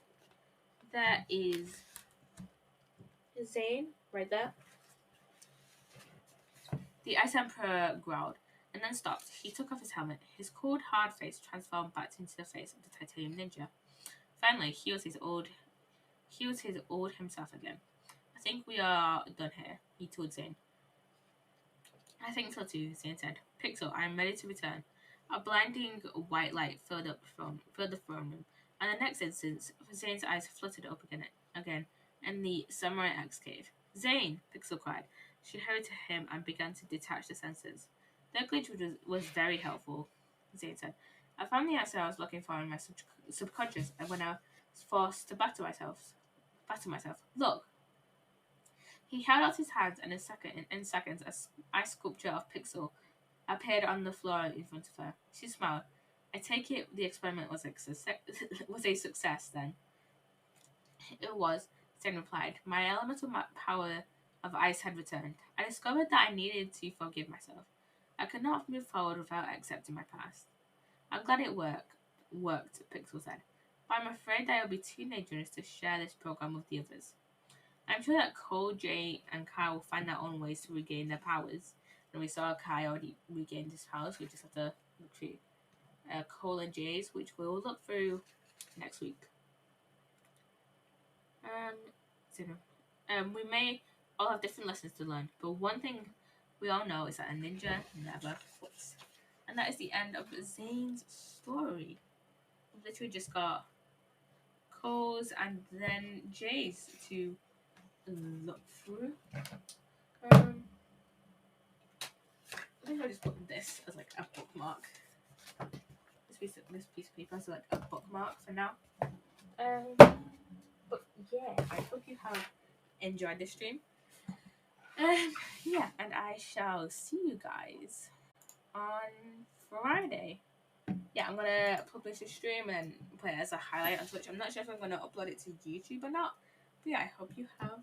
there is Zane right there. The Ice Emperor growled, and then stopped. He took off his helmet. His cold, hard face transformed back into the face of the titanium ninja. Finally, he was his old himself again. I think we are done here, he told Zane. I think so too, Zane said. Pixel, I am ready to return. A blinding white light filled the throne room, and the next instant, Zane's eyes fluttered up again in the Samurai X cave. Zane! Pixel cried. She hurried to him and began to detach the sensors. That glitch was very helpful, Zane said. I found the answer I was looking for in my subconscious, and when I was forced to battle myself. Look! He held out his hands, and in seconds, a ice sculpture of Pixel appeared on the floor in front of her. She smiled. I take it the experiment was a success, then. It was, Zane replied. My elemental power of ice had returned. I discovered that I needed to forgive myself. I could not move forward without accepting my past. I'm glad it worked, Pixel said. But I'm afraid that it will be too dangerous to share this program with the others. I'm sure that Cole, Jay, and Kai will find their own ways to regain their powers. And we saw Kai already regained his powers. We just have to look through Cole and Jay's, which we'll look through next week. We may all have different lessons to learn, but one thing we all know is that a ninja never quits. And that is the end of Zane's story. We've literally just got Cole's and then Jay's to look through. I think I'll just put this as a bookmark. This piece of paper is a bookmark for now. But yeah, I hope you have enjoyed the stream. And yeah, and I shall see you guys on Friday. Yeah, I'm gonna publish a stream and put it as a highlight on Twitch. I'm not sure if I'm gonna upload it to YouTube or not. But yeah, I hope you have